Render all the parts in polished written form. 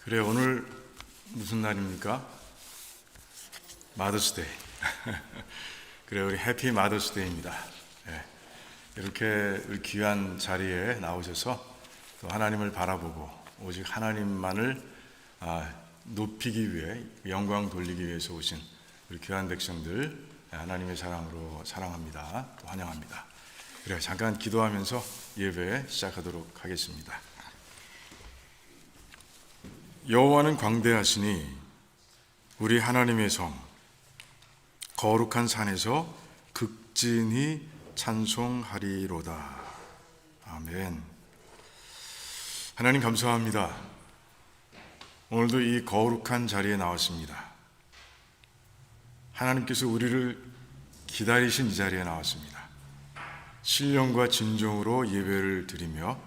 그래, 오늘 무슨 날입니까? 마더스데이. 그래, 우리 해피 마더스데이입니다. 네. 이렇게 귀한 자리에 나오셔서 또 하나님을 바라보고 오직 하나님만을 높이기 위해, 영광 돌리기 위해서 오신 우리 귀한 백성들, 하나님의 사랑으로 사랑합니다. 또 환영합니다. 그래, 잠깐 기도하면서 예배 시작하도록 하겠습니다. 여호와는 광대하시니 우리 하나님의 성 거룩한 산에서 극진히 찬송하리로다. 아멘. 하나님 감사합니다. 오늘도 이 거룩한 자리에 나왔습니다. 하나님께서 우리를 기다리신 이 자리에 나왔습니다. 신령과 진정으로 예배를 드리며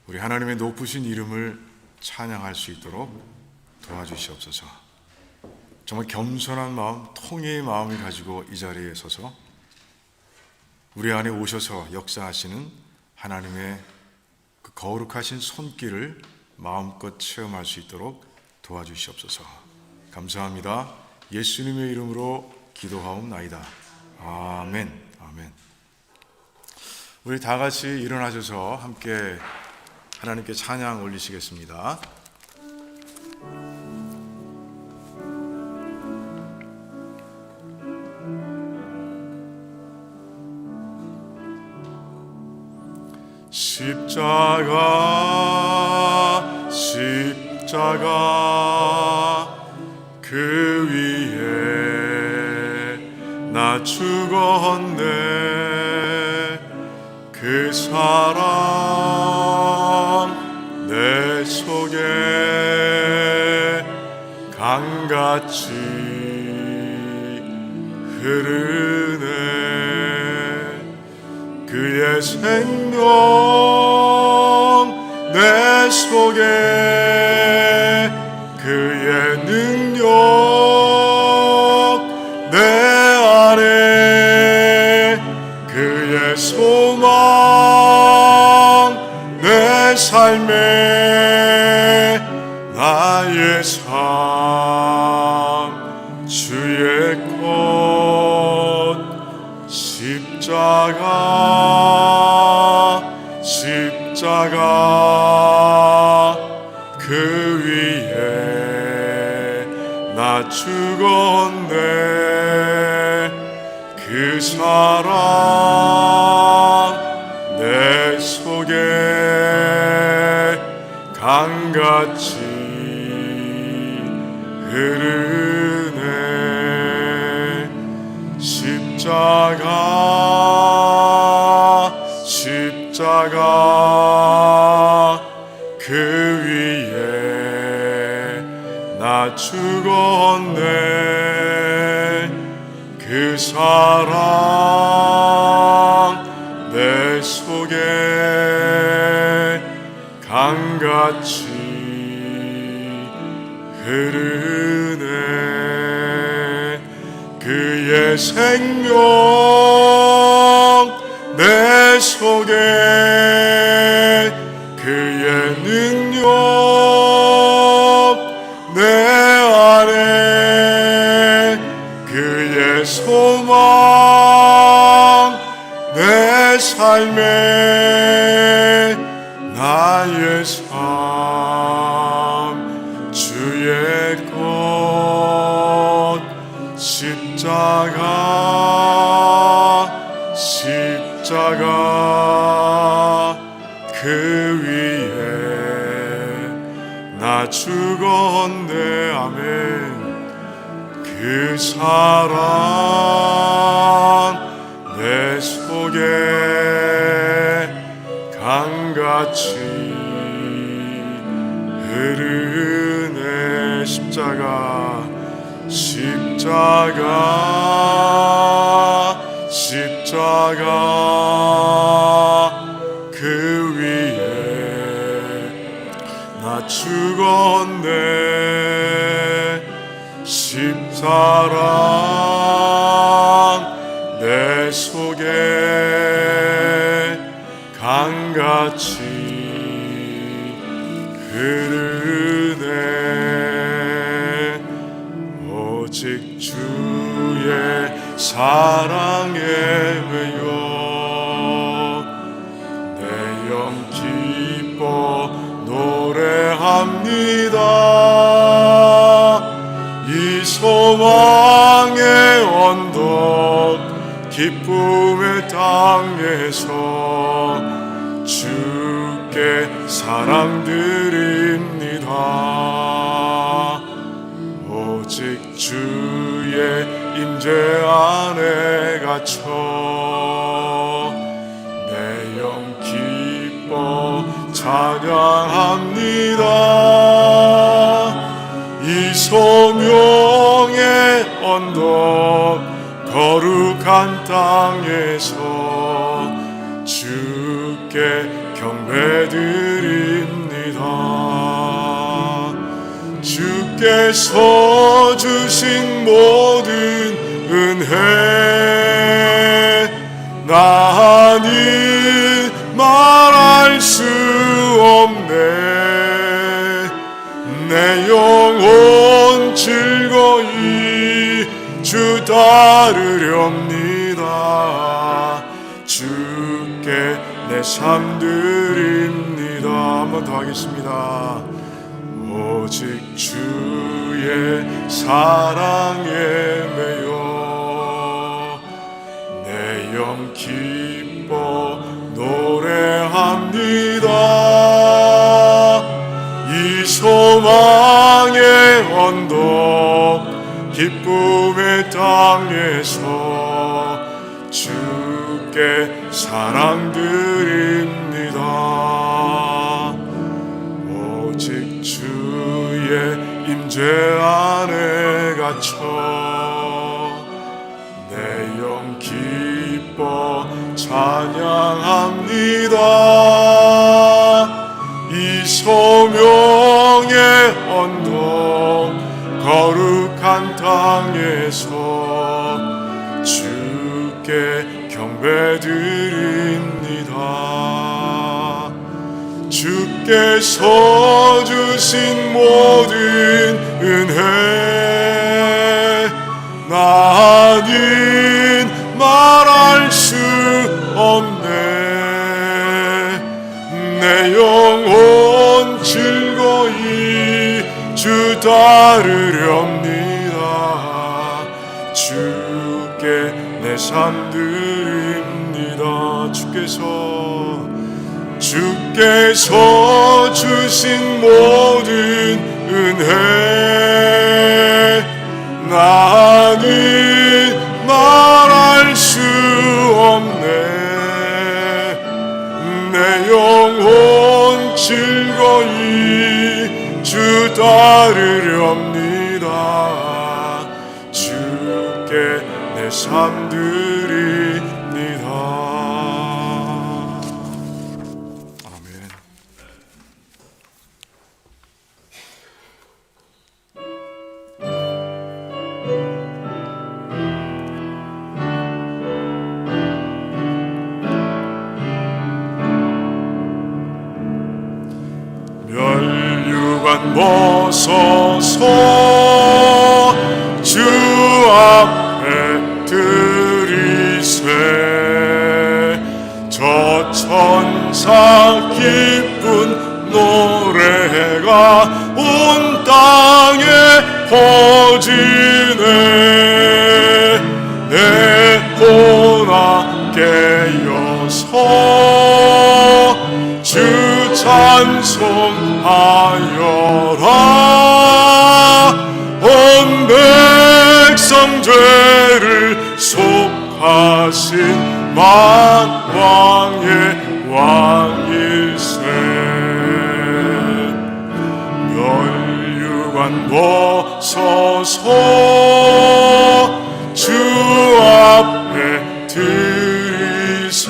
우리 하나님의 높으신 이름을 찬양할 수 있도록 도와주시옵소서. 정말 겸손한 마음, 통회의 마음을 가지고 이 자리에 서서 우리 안에 오셔서 역사하시는 하나님의 그 거룩하신 손길을 마음껏 체험할 수 있도록 도와주시옵소서. 감사합니다. 예수님의 이름으로 기도하옵나이다. 아멘. 아멘. 우리 다 같이 일어나셔서 함께 하나님께 찬양 올리시겠습니다. 십자가 그 위에 나 죽었네. 그 사랑 내 속에 강같이 흐르네. 그의 생명 내 속에, 그의 능력 내 안에, 그의 소망 내 삶에, 나의 삶 주의 것 십자가 그 위에 나 죽었네. 그 사랑 내 속에 강같이 흐르네. 십자가 그 위에 나 죽었네. 그 사랑 내 속에 강같이 흐르네. 그의 생명 내 속에, 그의 능력 내 안에, 그의 소망 내 삶에, 나의 삶 주의 것 십자가 그 위에 나 죽었네. 아멘. 그 사랑 내 속에 강같이 흐르네. 십자가 그 위에 나 죽었네. 십사랑 내 속에 강같이 흐르네. 오직 주의 사랑에 매여 내 영 기뻐 노래합니다. 이 소망의 언덕 기쁨의 땅에서 주께 사랑 드립니다. 오직 주의 임재 안에 갇혀 내 영 기뻐 찬양합니다. 이 소명의 언덕 거룩한 땅에서 주께 경배드립니다. 주께서 주신 모든 은혜 나는 말할 수 없네. 내 영혼 즐거이 주 따르렵니다. 주께 내 삶 드립니다. 한 번 더 하겠습니다. 오직 주의 사랑에 매여 내 영 기뻐 노래합니다. 이 소망의 언덕 기쁨의 땅에서 주께 사랑 드립니다. 오직 주의 임재 안에 갇혀 내 영 기뻐 찬양합니다. 이 소명의 언덕 거룩한 땅에서 주께 경배드립니다. 주께서 주신 모든 은혜 나는 말할 수 없네. 내 영혼 즐거이 주 따르렵니다. 주께 내 삶 드립니다. 주께서 주신 모든 은혜 나는 말할 수 없네. 내 영혼 즐거이 주 따르렵니다. 주께 내 삶 드립니다. 아멘. 멸류관 벗어서 주 앞에 드리세. 저 천사 기쁜 노래가 온 땅에 퍼지네. 내 혼아 깨어서 주 찬송하여라. 온 백성 죄를 속하신 만왕의 왕일세. 멸류관 벗어서 주 앞에 드리세.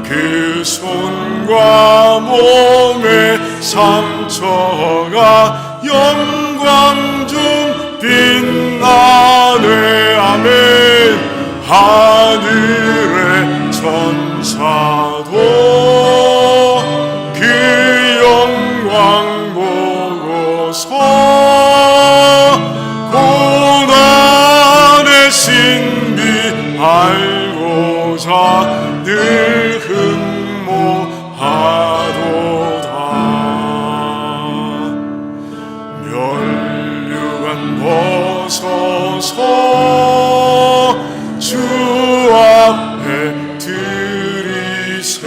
그 손과 몸의 상처가 영광 중 빛나네. 아멘. 하늘의 천사도 그 영광 주 앞에 드리세.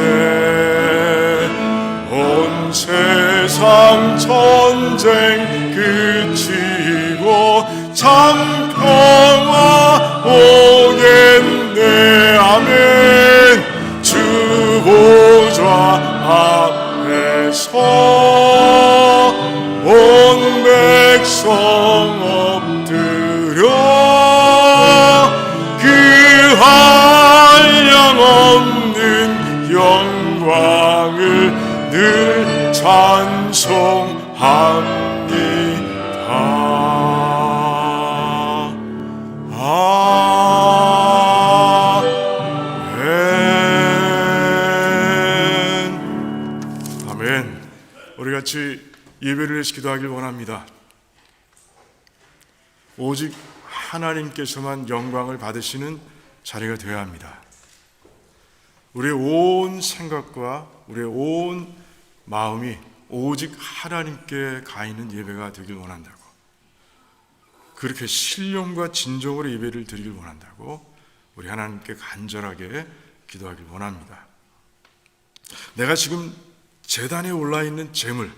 온 세상 전쟁 그치고 참 평화 오겠네. 아멘. 주 보좌 앞에서 온 백성 엎드려 그 한량없는 영광을 늘 찬송합니다. 아멘. 우리 같이 예배를 해서 기도하길 원합니다. 오직 하나님께서만 영광을 받으시는 자리가 되어야 합니다. 우리의 온 생각과 우리의 온 마음이 오직 하나님께 가 있는 예배가 되길 원한다고, 그렇게 신령과 진정으로 예배를 드리길 원한다고 우리 하나님께 간절하게 기도하길 원합니다. 내가 지금 제단에 올라있는 제물,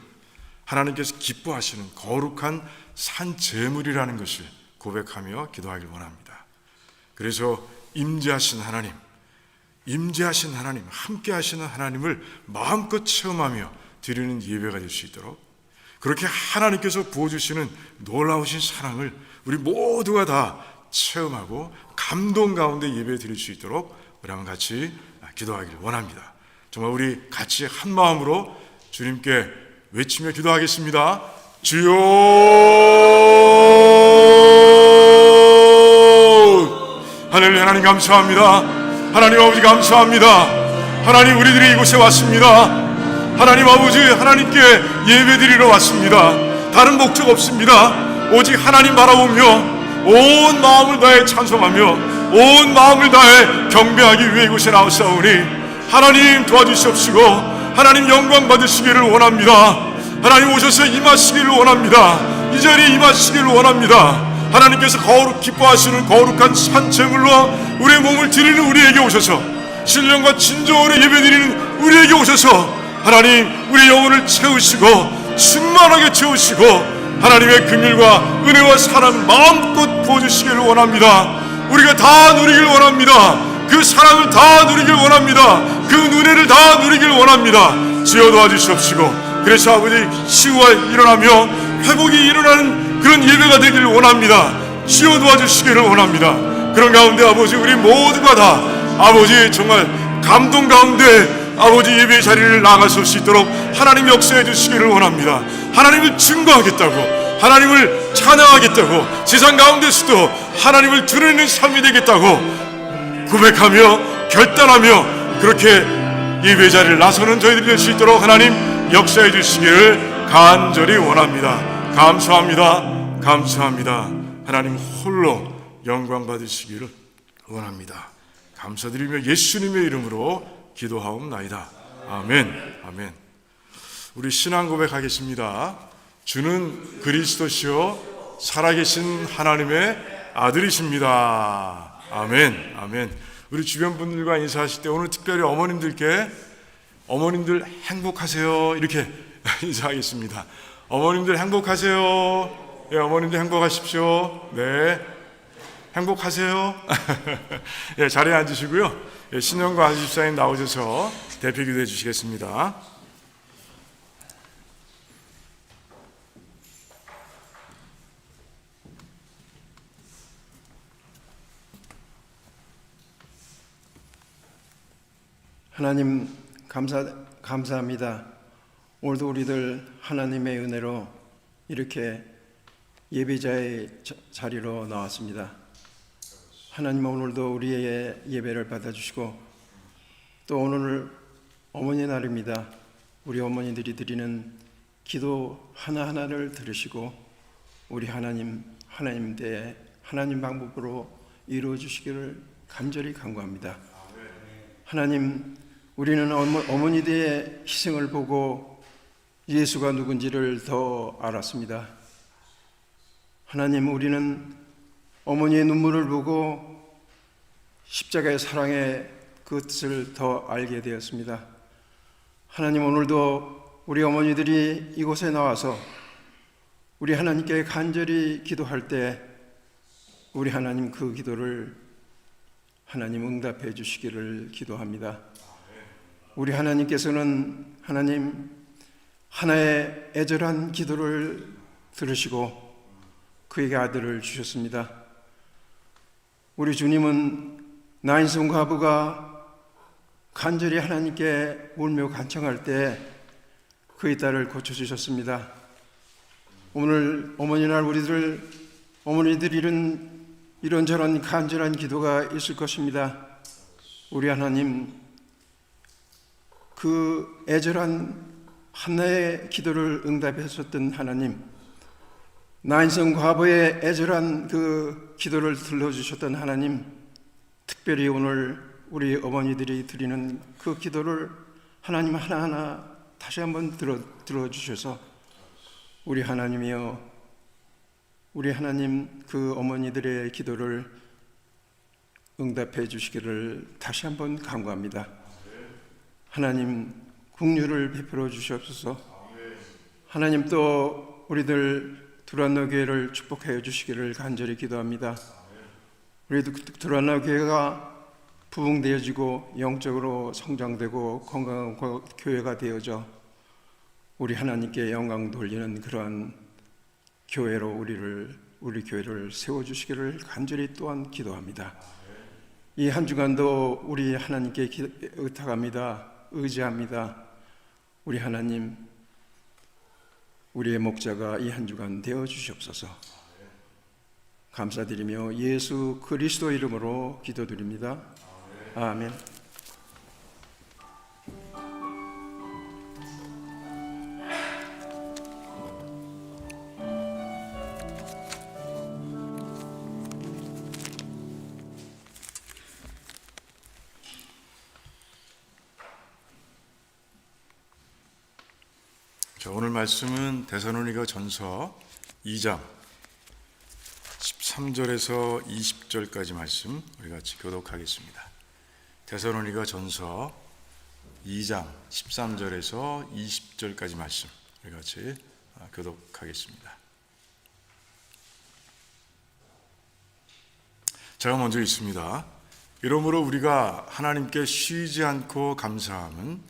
하나님께서 기뻐하시는 거룩한 산 제물이라는 것을 고백하며 기도하길 원합니다. 그래서 임재하신 하나님, 함께 하시는 하나님을 마음껏 체험하며 드리는 예배가 될 수 있도록, 그렇게 하나님께서 부어주시는 놀라우신 사랑을 우리 모두가 다 체험하고 감동 가운데 예배 드릴 수 있도록 우리 한번 같이 기도하길 원합니다. 정말 우리 같이 한 마음으로 주님께 외치며 기도하겠습니다. 주여, 할렐루야. 하나님 감사합니다. 하나님 아버지 감사합니다. 하나님, 우리들이 이곳에 왔습니다. 하나님 아버지, 하나님께 예배드리러 왔습니다. 다른 목적 없습니다. 오직 하나님 바라보며 온 마음을 다해 찬송하며 온 마음을 다해 경배하기 위해 이곳에 나왔사오니 하나님 도와주시옵시고 하나님 영광 받으시기를 원합니다. 하나님 오셔서 임하시기를 원합니다. 이 자리에 임하시기를 원합니다. 하나님께서 기뻐하시는 거룩한 산제물로 우리의 몸을 드리는 우리에게 오셔서, 신령과 진정으로 예배드리는 우리에게 오셔서 하나님 우리의 영혼을 채우시고 충만하게 채우시고 하나님의 긍휼과 은혜와 사랑을 마음껏 부어주시기를 원합니다. 우리가 다 누리길 원합니다. 그 사랑을 다 누리길 원합니다. 그 은혜를 다 누리길 원합니다. 주여 도와주시옵시고, 그래서 아버지 치유가 일어나며 회복이 일어나는 그런 예배가 되기를 원합니다. 주여 도와주시기를 원합니다. 그런 가운데 아버지 우리 모두가 다 아버지 정말 감동 가운데 아버지 예배의 자리를 나아갈 수 있도록 하나님 역사해 주시기를 원합니다. 하나님을 증거하겠다고, 하나님을 찬양하겠다고, 세상 가운데서도 하나님을 드러내는 삶이 되겠다고 고백하며 결단하며 그렇게 예배의 자리를 나서는 저희들이 될 수 있도록 하나님 역사해 주시기를 간절히 원합니다. 감사합니다. 감사합니다. 하나님 홀로 영광 받으시기를 원합니다. 감사드리며 예수님의 이름으로 기도하옵나이다. 아멘. 아멘. 우리 신앙 고백하겠습니다. 주는 그리스도시요 살아계신 하나님의 아들이십니다. 아멘. 아멘. 우리 주변 분들과 인사하실 때 오늘 특별히 어머님들 행복하세요 이렇게 인사하겠습니다. 어머님들 행복하세요. 예, 어머님들 행복하십시오. 네, 행복하세요. 예, 자리에 앉으시고요. 예, 신영과 안집사님 나오셔서 대표 기도해 주시겠습니다. 하나님 감사합니다. 오늘도 우리들 하나님의 은혜로 이렇게 예배자의 자리로 나왔습니다. 하나님 오늘도 우리의 예배를 받아주시고 또 오늘 어머니 날입니다. 우리 어머니들이 드리는 기도 하나하나를 들으시고 우리 하나님 대에 하나님 방법으로 이루어 주시기를 간절히 간구합니다. 하나님, 우리는 어머니들의 희생을 보고 예수가 누군지를 더 알았습니다. 하나님, 우리는 어머니의 눈물을 보고 십자가의 사랑의 그 뜻을 더 알게 되었습니다. 하나님, 오늘도 우리 어머니들이 이곳에 나와서 우리 하나님께 간절히 기도할 때 우리 하나님 그 기도를 하나님 응답해 주시기를 기도합니다. 우리 하나님께서는 하나님 하나의 애절한 기도를 들으시고 그에게 아들을 주셨습니다. 우리 주님은 나인성 과부가 간절히 하나님께 울며 간청할 때 그의 딸을 고쳐주셨습니다. 오늘 어머니날 어머니들 이런저런 간절한 기도가 있을 것입니다. 우리 하나님 그 애절한 한나의 기도를 응답하셨던 하나님, 나인성 과부의 애절한 그 기도를 들려주셨던 하나님, 특별히 오늘 우리 어머니들이 드리는 그 기도를 하나님 하나하나 다시 한번 들어주셔서 우리 하나님이여, 우리 하나님 그 어머니들의 기도를 응답해 주시기를 다시 한번 간구합니다. 하나님 긍휼을 베풀어 주시옵소서. 하나님 또 우리들 두란노 교회를 축복해 주시기를 간절히 기도합니다. 우리 두란노 교회가 부흥되어지고 영적으로 성장되고 건강한 교회가 되어져 우리 하나님께 영광 돌리는 그러한 교회로 우리 교회를 세워주시기를 간절히 또한 기도합니다. 이 한 주간도 우리 하나님께 의탁합니다. 의지합니다. 우리 하나님, 우리의 목자가 이 한 주간 되어 주시옵소서. 감사드리며 예수 그리스도 이름으로 기도드립니다. 아멘. 자, 오늘 말씀은 데살로니가 전서 2장 13절에서 20절까지 말씀 우리 같이 교독하겠습니다. 데살로니가 전서 2장 13절에서 20절까지 말씀 우리 같이 교독하겠습니다. 제가 먼저 읽습니다. 이러므로 우리가 하나님께 쉬지 않고 감사함은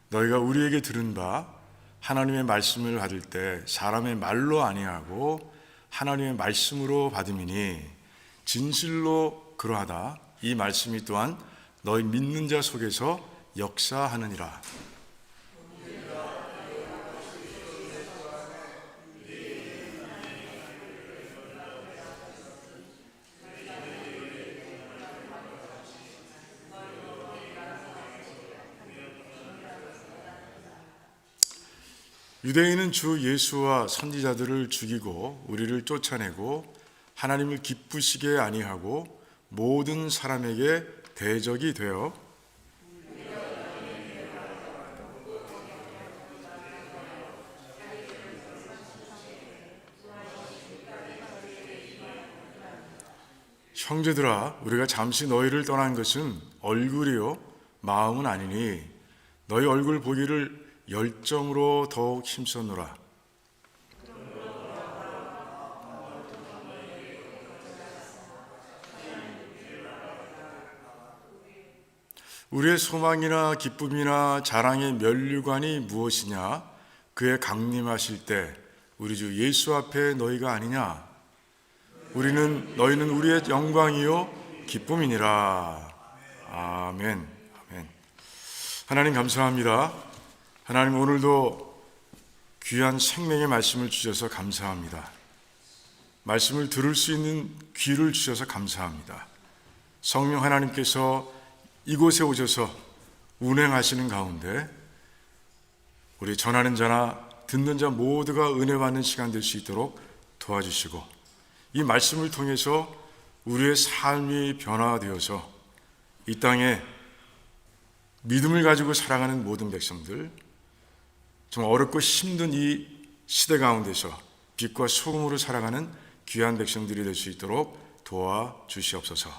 너희가 우리에게 들은 바 하나님의 말씀을 받을 때 사람의 말로 아니하고 하나님의 말씀으로 받음이니 진실로 그러하다. 이 말씀이 또한 너희 믿는 자 속에서 역사하느니라. 유대인은 주 예수와 선지자들을 죽이고 우리를 쫓아내고 하나님을 기쁘시게 아니하고 모든 사람에게 대적이 되어 형제들아, 우리가 잠시 너희를 떠난 것은 얼굴이요 마음은 아니니 너희 얼굴 보기를 열정으로 더욱 힘썼노라. 우리의 소망이나 기쁨이나 자랑의 면류관이 무엇이냐? 그의 강림하실 때 우리 주 예수 앞에 너희가 아니냐? 너희는 우리의 영광이요 기쁨이니라. 아멘. 아멘. 하나님 감사합니다. 하나님 오늘도 귀한 생명의 말씀을 주셔서 감사합니다. 말씀을 들을 수 있는 귀를 주셔서 감사합니다. 성령 하나님께서 이곳에 오셔서 운행하시는 가운데 우리 전하는 자나 듣는 자 모두가 은혜 받는 시간 될 수 있도록 도와주시고 이 말씀을 통해서 우리의 삶이 변화되어서 이 땅에 믿음을 가지고 살아가는 모든 백성들, 정말 어렵고 힘든 이 시대 가운데서 빛과 소금으로 살아가는 귀한 백성들이 될 수 있도록 도와주시옵소서.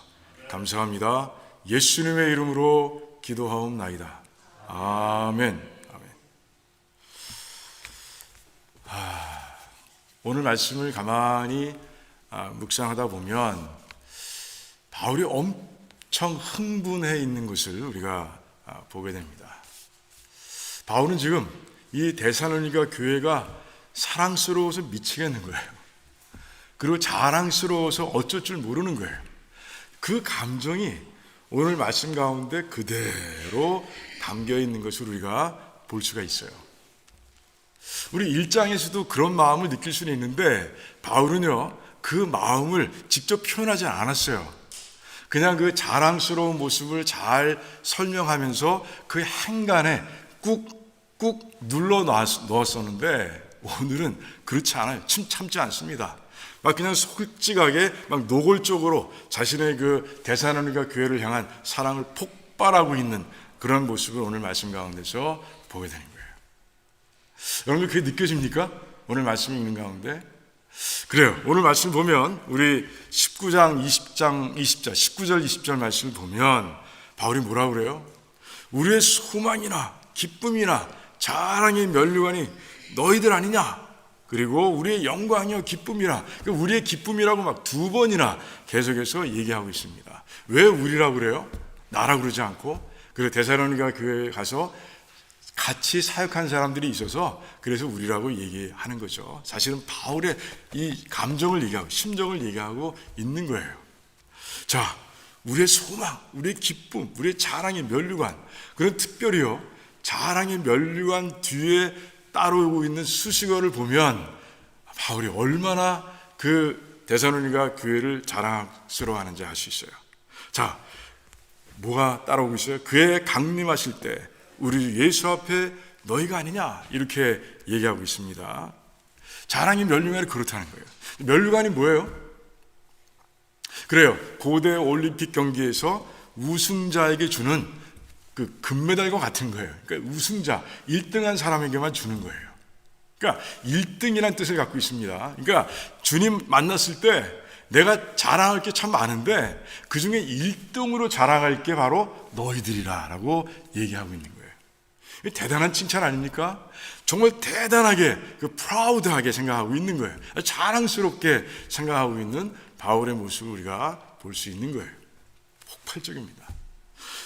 감사합니다. 예수님의 이름으로 기도하옵나이다. 아멘. 오늘 말씀을 가만히 묵상하다 보면 바울이 엄청 흥분해 있는 것을 우리가 보게 됩니다. 바울은 지금 이 데살로니가 교회가 사랑스러워서 미치겠는 거예요. 그리고 자랑스러워서 어쩔 줄 모르는 거예요. 그 감정이 오늘 말씀 가운데 그대로 담겨 있는 것을 우리가 볼 수가 있어요. 우리 1장에서도 그런 마음을 느낄 수는 있는데 바울은요, 그 마음을 직접 표현하지 않았어요. 그냥 그 자랑스러운 모습을 잘 설명하면서 그 행간에 꾹꾹 눌러 넣었었는데 오늘은 그렇지 않아요. 참지 않습니다. 막 그냥 솔직하게 막 노골적으로 자신의 그 데살로니가 교회를 향한 사랑을 폭발하고 있는 그런 모습을 오늘 말씀 가운데서 보게 되는 거예요. 여러분들 그게 느껴집니까? 오늘 말씀 읽는 가운데? 그래요. 오늘 말씀 보면 우리 19절 20절 말씀을 보면 바울이 뭐라고 그래요? 우리의 소망이나 기쁨이나 자랑의 면류관이 너희들 아니냐? 그리고 우리의 영광이요 기쁨이라. 우리의 기쁨이라고 막 2번이나 계속해서 얘기하고 있습니다. 왜 우리라고 그래요? 나라고 그러지 않고. 그리고 데살로니가 교회에 가서 같이 사역한 사람들이 있어서 그래서 우리라고 얘기하는 거죠. 사실은 바울의 이 감정을 얘기하고 심정을 얘기하고 있는 거예요. 자, 우리의 소망, 우리의 기쁨, 우리의 자랑의 면류관. 그런 특별히요, 자랑의 면류관 뒤에 따라오고 있는 수식어를 보면 바울이 얼마나 그 데살로니가 교회를 자랑스러워하는지 알 수 있어요. 자, 뭐가 따라오고 있어요? 그의 강림하실 때 우리 예수 앞에 너희가 아니냐 이렇게 얘기하고 있습니다. 자랑의 면류관이 그렇다는 거예요. 면류관이 뭐예요? 그래요. 고대 올림픽 경기에서 우승자에게 주는 그 금메달과 같은 거예요. 그러니까 우승자 1등한 사람에게만 주는 거예요. 그러니까 1등이라는 뜻을 갖고 있습니다. 그러니까 주님 만났을 때 내가 자랑할 게 참 많은데 그 중에 1등으로 자랑할 게 바로 너희들이라 라고 얘기하고 있는 거예요. 대단한 칭찬 아닙니까? 정말 대단하게 프라우드하게 생각하고 있는 거예요. 자랑스럽게 생각하고 있는 바울의 모습을 우리가 볼 수 있는 거예요. 폭발적입니다.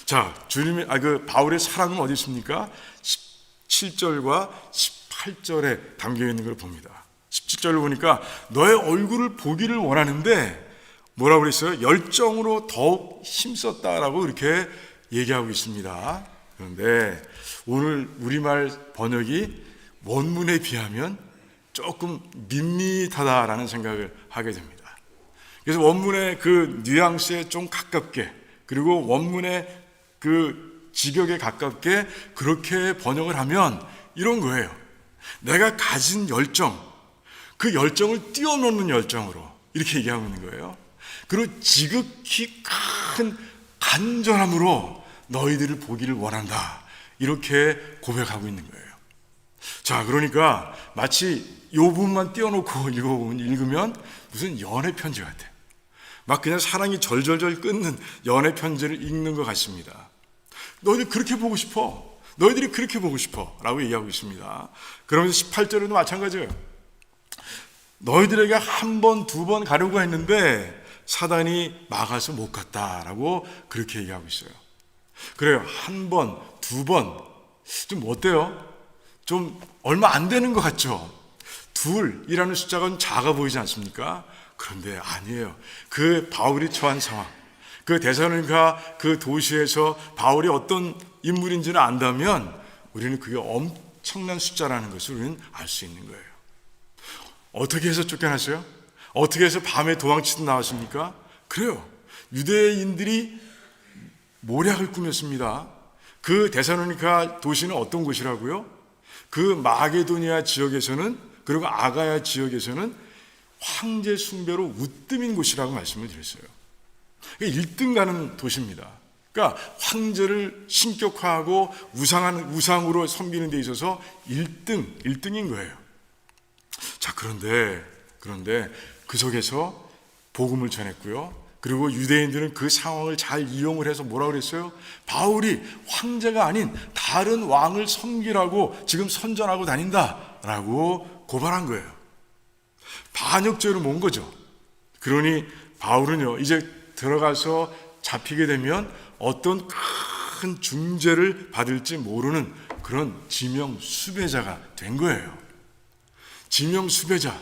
자, 바울의 사랑은 어디 있습니까? 17절과 18절에 담겨 있는 걸 봅니다. 17절을 보니까 너의 얼굴을 보기를 원하는데 뭐라고 그랬어요? 열정으로 더욱 힘썼다라고 이렇게 얘기하고 있습니다. 그런데 오늘 우리말 번역이 원문에 비하면 조금 밋밋하다라는 생각을 하게 됩니다. 그래서 원문의 그 뉘앙스에 좀 가깝게, 그리고 원문의 그 직역에 가깝게 그렇게 번역을 하면 이런 거예요. 내가 가진 열정, 그 열정을 뛰어넘는 열정으로 이렇게 얘기하고 있는 거예요. 그리고 지극히 큰 간절함으로 너희들을 보기를 원한다, 이렇게 고백하고 있는 거예요. 자, 그러니까 마치 이 부분만 띄워놓고 읽으면 무슨 연애 편지 같아요. 막 그냥 사랑이 절절절 끊는 연애 편지를 읽는 것 같습니다. 너희들 그렇게 보고 싶어, 너희들이 그렇게 보고 싶어 라고 얘기하고 있습니다. 그러면서 18절에도 마찬가지예요. 너희들에게 한 번, 2번 가려고 했는데 사단이 막아서 못 갔다라고 그렇게 얘기하고 있어요. 그래요. 한 번, 2번 좀 어때요? 좀 얼마 안 되는 것 같죠? 2이라는 숫자가 좀 작아 보이지 않습니까? 그런데 아니에요. 그 바울이 처한 상황, 그 데살로니가 그 도시에서 바울이 어떤 인물인지를 안다면 우리는 그게 엄청난 숫자라는 것을 우리는 알 수 있는 거예요. 어떻게 해서 쫓겨났어요? 어떻게 해서 밤에 도망치듯 나왔습니까? 그래요. 유대인들이 모략을 꾸몄습니다. 그 데살로니가 도시는 어떤 곳이라고요? 그 마게도니아 지역에서는, 그리고 아가야 지역에서는 황제 숭배로 우뜸인 곳이라고 말씀을 드렸어요. 1등 가는 도시입니다. 그러니까 황제를 신격화하고 우상으로 섬기는 데 있어서 1등인 거예요. 자, 그런데 그 속에서 복음을 전했고요. 그리고 유대인들은 그 상황을 잘 이용을 해서 뭐라고 그랬어요? 바울이 황제가 아닌 다른 왕을 섬기라고 지금 선전하고 다닌다라고 고발한 거예요. 반역죄로 모은 거죠. 그러니 바울은요, 이제 들어가서 잡히게 되면 어떤 큰 중죄를 받을지 모르는 그런 지명 수배자가 된 거예요. 지명 수배자.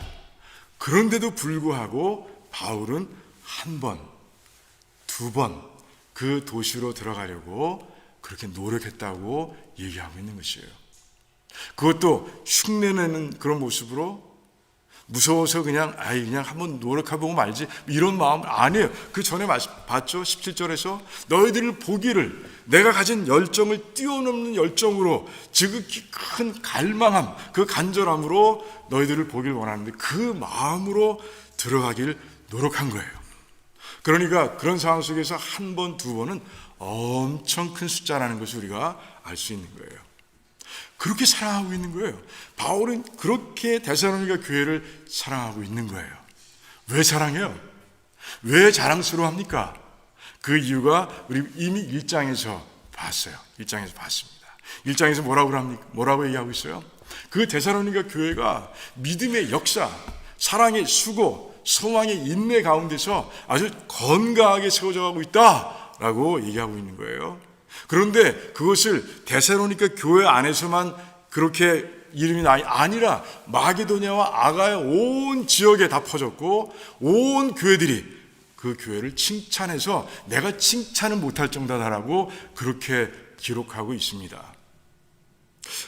그런데도 불구하고 바울은 한 번, 두 번 그 도시로 들어가려고 그렇게 노력했다고 얘기하고 있는 것이에요. 그것도 흉내내는 그런 모습으로 무서워서 그냥 한번 노력해보고 말지 이런 마음 아니에요. 그 전에 봤죠? 17절에서 너희들을 보기를 내가 가진 열정을 뛰어넘는 열정으로 지극히 큰 갈망함, 그 간절함으로 너희들을 보길 원하는데 그 마음으로 들어가길 노력한 거예요. 그러니까 그런 상황 속에서 한 번, 두 번은 엄청 큰 숫자라는 것을 우리가 알 수 있는 거예요. 그렇게 사랑하고 있는 거예요. 바울은 그렇게 데살로니가 교회를 사랑하고 있는 거예요. 왜 사랑해요? 왜 자랑스러워합니까? 그 이유가 우리 이미 1장에서 봤어요. 1장에서 봤습니다. 1장에서 뭐라고 얘기하고 있어요? 그 데살로니가 교회가 믿음의 역사, 사랑의 수고, 소망의 인내 가운데서 아주 건강하게 세워져 가고 있다라고 얘기하고 있는 거예요. 그런데 그것을 데살로니가 교회 안에서만 그렇게 이름이 아니라 마게도냐와 아가야 온 지역에 다 퍼졌고 온 교회들이 그 교회를 칭찬해서 내가 칭찬을 못할 정도다라고 그렇게 기록하고 있습니다.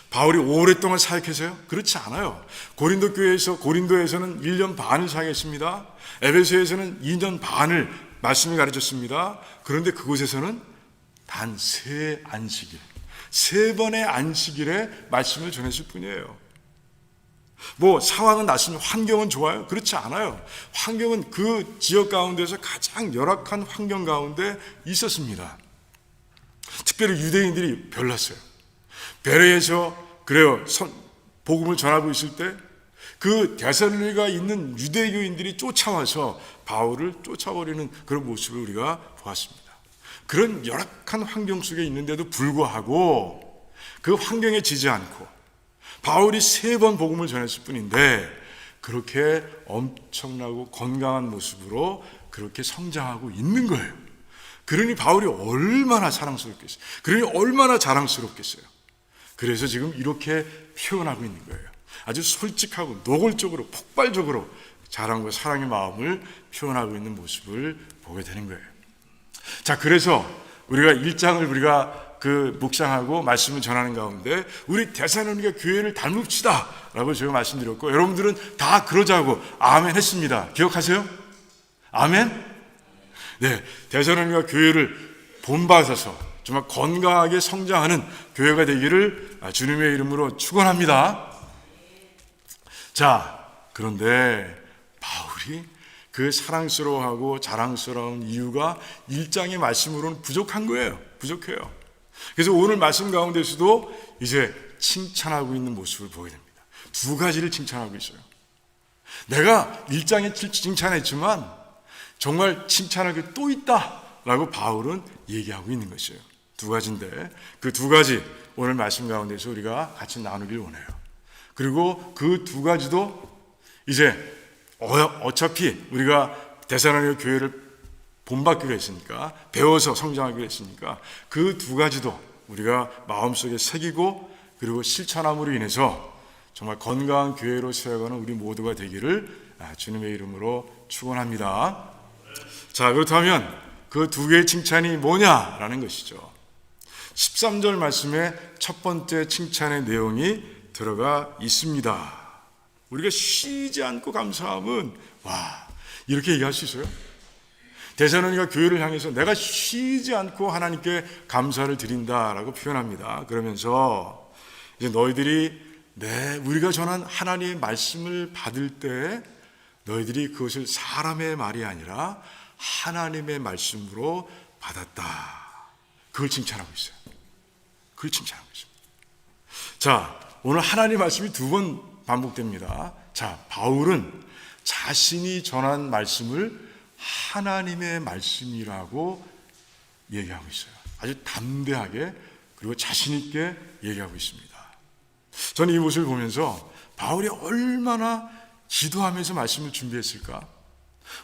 바울이 오랫동안 사역했어요? 그렇지 않아요. 고린도에서는 1년 반을 사역했습니다. 에베소에서는 2년 반을 말씀을 가르쳤습니다. 그런데 그곳에서는 단 3안식일, 3번의 안식일에 말씀을 전했을 뿐이에요. 뭐 상황은 낫습니다. 환경은 좋아요? 그렇지 않아요. 환경은 그 지역 가운데서 가장 열악한 환경 가운데 있었습니다. 특별히 유대인들이 별났어요. 베레에서 그래요. 복음을 전하고 있을 때 그 데살로니가에 있는 유대교인들이 쫓아와서 바울을 쫓아버리는 그런 모습을 우리가 보았습니다. 그런 열악한 환경 속에 있는데도 불구하고 그 환경에 지지 않고 바울이 3번 복음을 전했을 뿐인데 그렇게 엄청나고 건강한 모습으로 그렇게 성장하고 있는 거예요. 그러니 바울이 얼마나 사랑스럽겠어요. 그러니 얼마나 자랑스럽겠어요. 그래서 지금 이렇게 표현하고 있는 거예요. 아주 솔직하고 노골적으로 폭발적으로 자랑과 사랑의 마음을 표현하고 있는 모습을 보게 되는 거예요. 자, 그래서 우리가 1장을 우리가 묵상하고 말씀을 전하는 가운데 우리 데살로니가 교회를 닮읍시다 라고 제가 말씀드렸고 여러분들은 다 그러자고 아멘 했습니다. 기억하세요? 아멘? 네, 데살로니가 교회를 본받아서 정말 건강하게 성장하는 교회가 되기를 주님의 이름으로 축원합니다. 자, 그런데 바울이 그 사랑스러워하고 자랑스러운 이유가 1장의 말씀으로는 부족한 거예요. 부족해요. 그래서 오늘 말씀 가운데서도 이제 칭찬하고 있는 모습을 보게 됩니다. 2가지를 칭찬하고 있어요. 내가 1장에 칭찬했지만 정말 칭찬할 게 또 있다라고 바울은 얘기하고 있는 것이에요. 2가지인데 그 2가지 오늘 말씀 가운데서 우리가 같이 나누길 원해요. 그리고 그 2가지도 이제 어차피 우리가 데살로니가 교회를 본받기로 했으니까 배워서 성장하기로 했으니까 그 2가지도 우리가 마음속에 새기고 그리고 실천함으로 인해서 정말 건강한 교회로 세워가는 우리 모두가 되기를 주님의 이름으로 축원합니다. 자, 그렇다면 그 2개의 칭찬이 뭐냐라는 것이죠. 13절 말씀에 첫 번째 칭찬의 내용이 들어가 있습니다. 우리가 쉬지 않고 감사함은 이렇게 얘기할 수 있어요? 데살로니가 교회를 향해서 내가 쉬지 않고 하나님께 감사를 드린다라고 표현합니다. 그러면서 이제 너희들이 우리가 전한 하나님의 말씀을 받을 때 너희들이 그것을 사람의 말이 아니라 하나님의 말씀으로 받았다. 그걸 칭찬하고 있어요. 그걸 칭찬하고 있습니다. 자, 오늘 하나님 말씀이 2번 반복됩니다. 자, 바울은 자신이 전한 말씀을 하나님의 말씀이라고 얘기하고 있어요. 아주 담대하게 그리고 자신 있게 얘기하고 있습니다. 저는 이 모습을 보면서 바울이 얼마나 기도하면서 말씀을 준비했을까?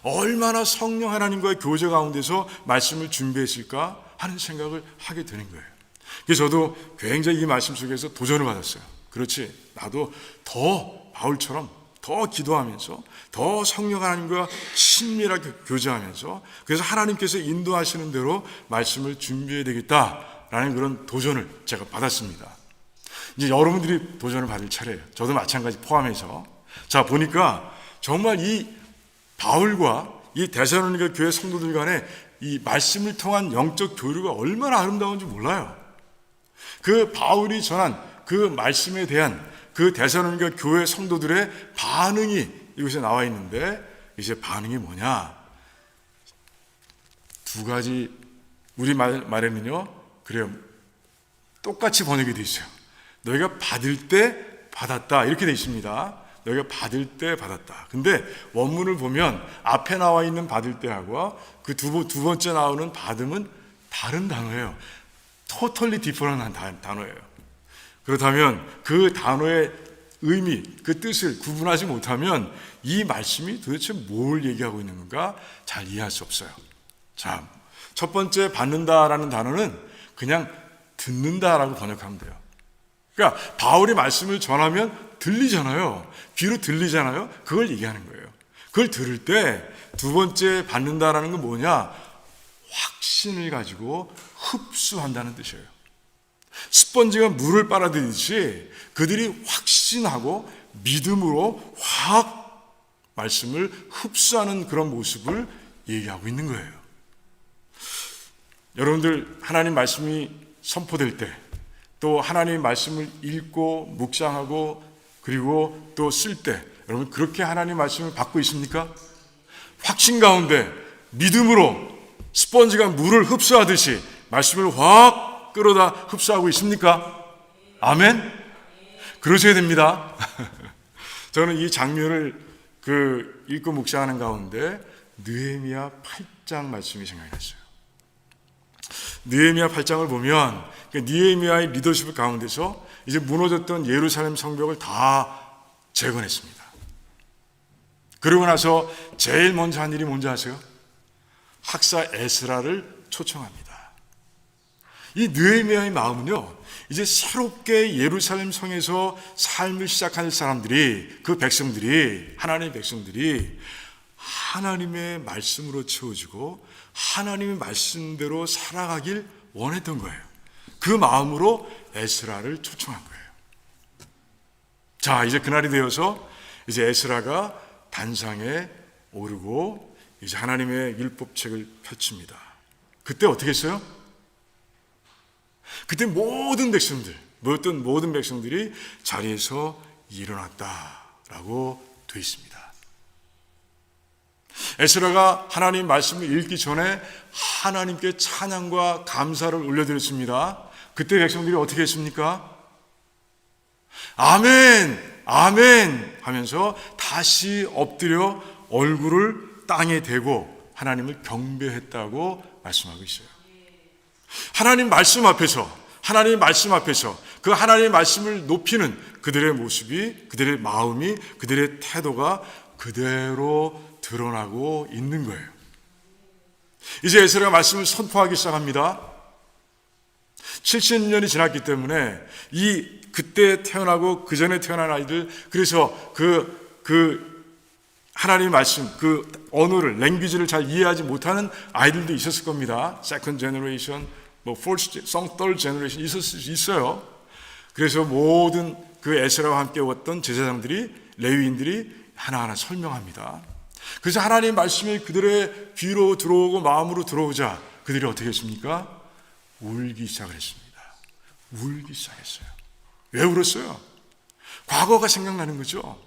얼마나 성령 하나님과의 교제 가운데서 말씀을 준비했을까 하는 생각을 하게 되는 거예요. 그래서 저도 굉장히 이 말씀 속에서 도전을 받았어요. 그렇지, 나도 더 바울처럼 더 기도하면서 더 성령 하나님과 친밀하게 교제하면서 그래서 하나님께서 인도하시는 대로 말씀을 준비해야 되겠다라는 그런 도전을 제가 받았습니다. 이제 여러분들이 도전을 받을 차례예요. 저도 마찬가지 포함해서. 자, 보니까 정말 이 바울과 이 데살로니가 교회 성도들 간에 이 말씀을 통한 영적 교류가 얼마나 아름다운지 몰라요. 그 바울이 전한 그 말씀에 대한 그 데살로니가 교회 성도들의 반응이 이곳에 나와 있는데, 이제 반응이 뭐냐? 두 가지, 우리 말에는요, 그래요. 똑같이 번역이 되어 있어요. 너희가 받을 때 받았다, 이렇게 되어 있습니다. 너희가 받을 때 받았다. 근데 원문을 보면 앞에 나와 있는 받을 때하고 그 두 번째 나오는 받음은 다른 단어예요. totally different 단어예요. 그렇다면 그 단어의 의미, 그 뜻을 구분하지 못하면 이 말씀이 도대체 뭘 얘기하고 있는 건가 잘 이해할 수 없어요. 자, 첫 번째 받는다라는 단어는 그냥 듣는다라고 번역하면 돼요. 그러니까 바울이 말씀을 전하면 들리잖아요. 귀로 들리잖아요. 그걸 얘기하는 거예요. 그걸 들을 때 두 번째 받는다라는 건 뭐냐? 확신을 가지고 흡수한다는 뜻이에요. 스펀지가 물을 빨아들이듯이 그들이 확신하고 믿음으로 확 말씀을 흡수하는 그런 모습을 얘기하고 있는 거예요. 여러분들 하나님 말씀이 선포될 때, 또 하나님의 말씀을 읽고 묵상하고 그리고 또 쓸 때 여러분 그렇게 하나님 말씀을 받고 있습니까? 확신 가운데 믿음으로 스펀지가 물을 흡수하듯이 말씀을 확 끌어다 흡수하고 있습니까? 아멘? 그러셔야 됩니다. 저는 이 장면을 읽고 묵상하는 가운데 느헤미야 8장 말씀이 생각이 났어요. 느헤미야 8장을 보면 느헤미야의 리더십 가운데서 이제 무너졌던 예루살렘 성벽을 다 재건했습니다. 그러고 나서 제일 먼저 한 일이 뭔지 아세요? 학사 에스라를 초청합니다. 이 느헤미야의 마음은요, 이제 새롭게 예루살렘 성에서 삶을 시작할 사람들이, 그 백성들이, 하나님의 백성들이 하나님의 말씀으로 채워지고 하나님의 말씀대로 살아가길 원했던 거예요. 그 마음으로 에스라를 초청한 거예요. 자, 이제 그날이 되어서 이제 에스라가 단상에 오르고 이제 하나님의 율법책을 펼칩니다. 그때 어떻게 했어요? 그때 모든 백성들이 자리에서 일어났다라고 되어 있습니다. 에스라가 하나님 말씀을 읽기 전에 하나님께 찬양과 감사를 올려드렸습니다. 그때 백성들이 어떻게 했습니까? 아멘, 아멘 하면서 다시 엎드려 얼굴을 땅에 대고 하나님을 경배했다고 말씀하고 있어요. 하나님 말씀 앞에서 그 하나님의 말씀을 높이는 그들의 모습이, 그들의 마음이, 그들의 태도가 그대로 드러나고 있는 거예요. 이제 에스라가 말씀을 선포하기 시작합니다. 70년이 지났기 때문에 그때 태어나고 그 전에 태어난 아이들, 그래서 하나님의 말씀, 그 언어를, 랭귀지를 잘 이해하지 못하는 아이들도 있었을 겁니다. 세컨드 제너레이션, third 제너레이션 있어요. 그래서 모든 그 에스라와 함께 왔던 제사장들이, 레위인들이 하나하나 설명합니다. 그래서 하나님의 말씀이 그들의 귀로 들어오고 마음으로 들어오자 그들이 어떻게 했습니까? 울기 시작을 했습니다. 울기 시작했어요. 왜 울었어요? 과거가 생각나는 거죠.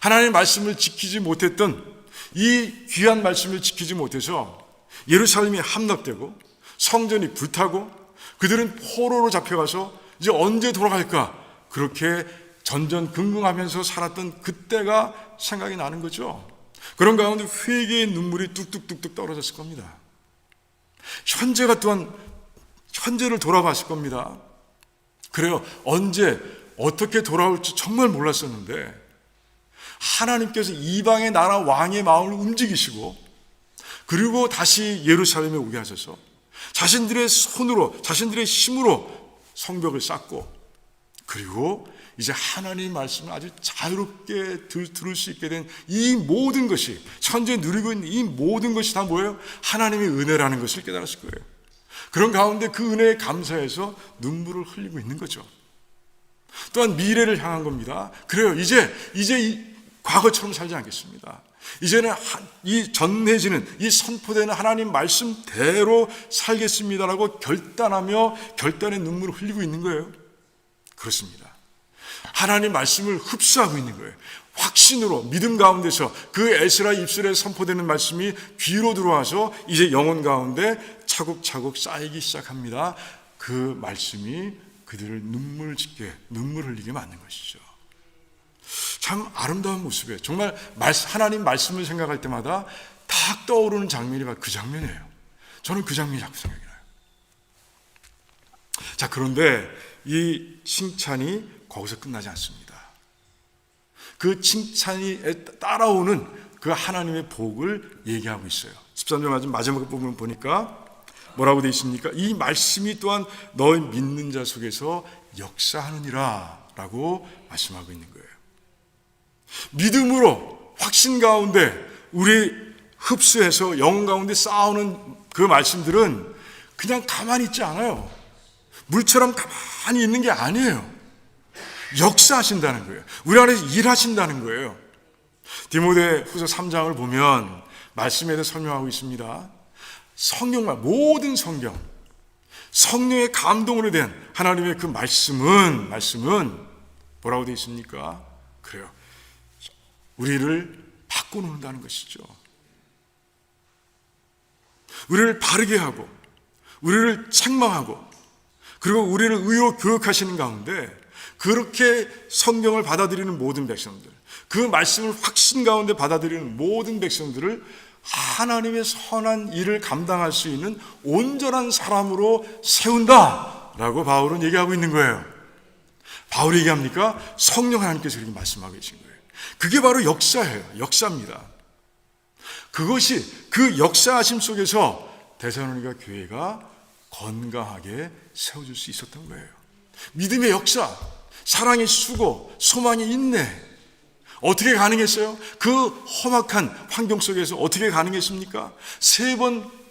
하나님의 말씀을 지키지 못했던, 이 귀한 말씀을 지키지 못해서 예루살렘이 함락되고 성전이 불타고 그들은 포로로 잡혀가서 이제 언제 돌아갈까, 그렇게 전전긍긍하면서 살았던 그때가 생각이 나는 거죠. 그런 가운데 회개의 눈물이 뚝뚝뚝뚝 떨어졌을 겁니다. 현재가 또한 현재를 돌아봤을 겁니다. 그래요. 언제 어떻게 돌아올지 정말 몰랐었는데 하나님께서 이방의 나라 왕의 마음을 움직이시고 그리고 다시 예루살렘에 오게 하셔서 자신들의 손으로 자신들의 힘으로 성벽을 쌓고 그리고 이제 하나님의 말씀을 아주 자유롭게 들을 수 있게 된 이 모든 것이 현재 누리고 있는 이 모든 것이 다 뭐예요? 하나님의 은혜라는 것을 깨달았을 거예요. 그런 가운데 그 은혜에 감사해서 눈물을 흘리고 있는 거죠. 또한 미래를 향한 겁니다. 그래요. 이제 이 과거처럼 살지 않겠습니다. 이제는 이 전해지는 이 선포되는 하나님 말씀대로 살겠습니다라고 결단의 눈물을 흘리고 있는 거예요. 그렇습니다. 하나님 말씀을 흡수하고 있는 거예요. 확신으로 믿음 가운데서 그 에스라 입술에 선포되는 말씀이 귀로 들어와서 이제 영혼 가운데 차곡차곡 쌓이기 시작합니다. 그 말씀이 그들을 눈물 흘리게 만든 것이죠. 참 아름다운 모습이에요. 정말 하나님 말씀을 생각할 때마다 딱 떠오르는 장면이 바로 그 장면이에요. 저는 그 장면이 자꾸 생각이 나요. 자, 그런데 이 칭찬이 거기서 끝나지 않습니다. 그 칭찬이 따라오는 그 하나님의 복을 얘기하고 있어요. 13절 마지막 부분 보니까 뭐라고 되어 있습니까? 이 말씀이 또한 너희 믿는 자 속에서 역사하느니라 라고 말씀하고 있는 거예요. 믿음으로 확신 가운데 우리 흡수해서 영혼 가운데 쌓아오는 그 말씀들은 그냥 가만히 있지 않아요. 물처럼 가만히 있는 게 아니에요. 역사하신다는 거예요. 우리 안에서 일하신다는 거예요. 디모데 후서 3장을 보면 말씀에 대해 설명하고 있습니다. 성경만 모든 성령의 감동으로 된 하나님의 그 말씀은 뭐라고 되어 있습니까? 그래요. 우리를 바꿔놓는다는 것이죠. 우리를 바르게 하고 우리를 책망하고 그리고 우리를 의로 교육하시는 가운데 그렇게 성경을 받아들이는 모든 백성들, 그 말씀을 확신 가운데 받아들이는 모든 백성들을 하나님의 선한 일을 감당할 수 있는 온전한 사람으로 세운다라고 바울은 얘기하고 있는 거예요. 바울이 얘기합니까? 성령 하나님께서 그렇게 말씀하고 계신 거예요. 그게 바로 역사예요. 역사입니다. 그것이 그 역사하심 속에서 데살로니가 교회가 건강하게 세워질 수 있었던 거예요. 믿음의 역사, 사랑의 수고, 소망의 인내. 어떻게 가능했어요? 그 험악한 환경 속에서 어떻게 가능했습니까?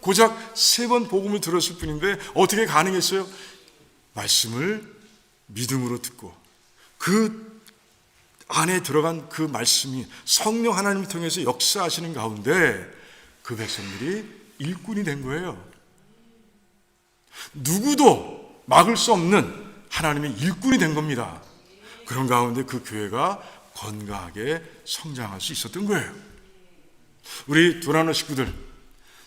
고작 세 번 복음을 들었을 뿐인데 어떻게 가능했어요? 말씀을 믿음으로 듣고 그 안에 들어간 그 말씀이 성령 하나님을 통해서 역사하시는 가운데 그 백성들이 일꾼이 된 거예요. 누구도 막을 수 없는 하나님의 일꾼이 된 겁니다. 그런 가운데 그 교회가 건강하게 성장할 수 있었던 거예요. 우리 도라노 식구들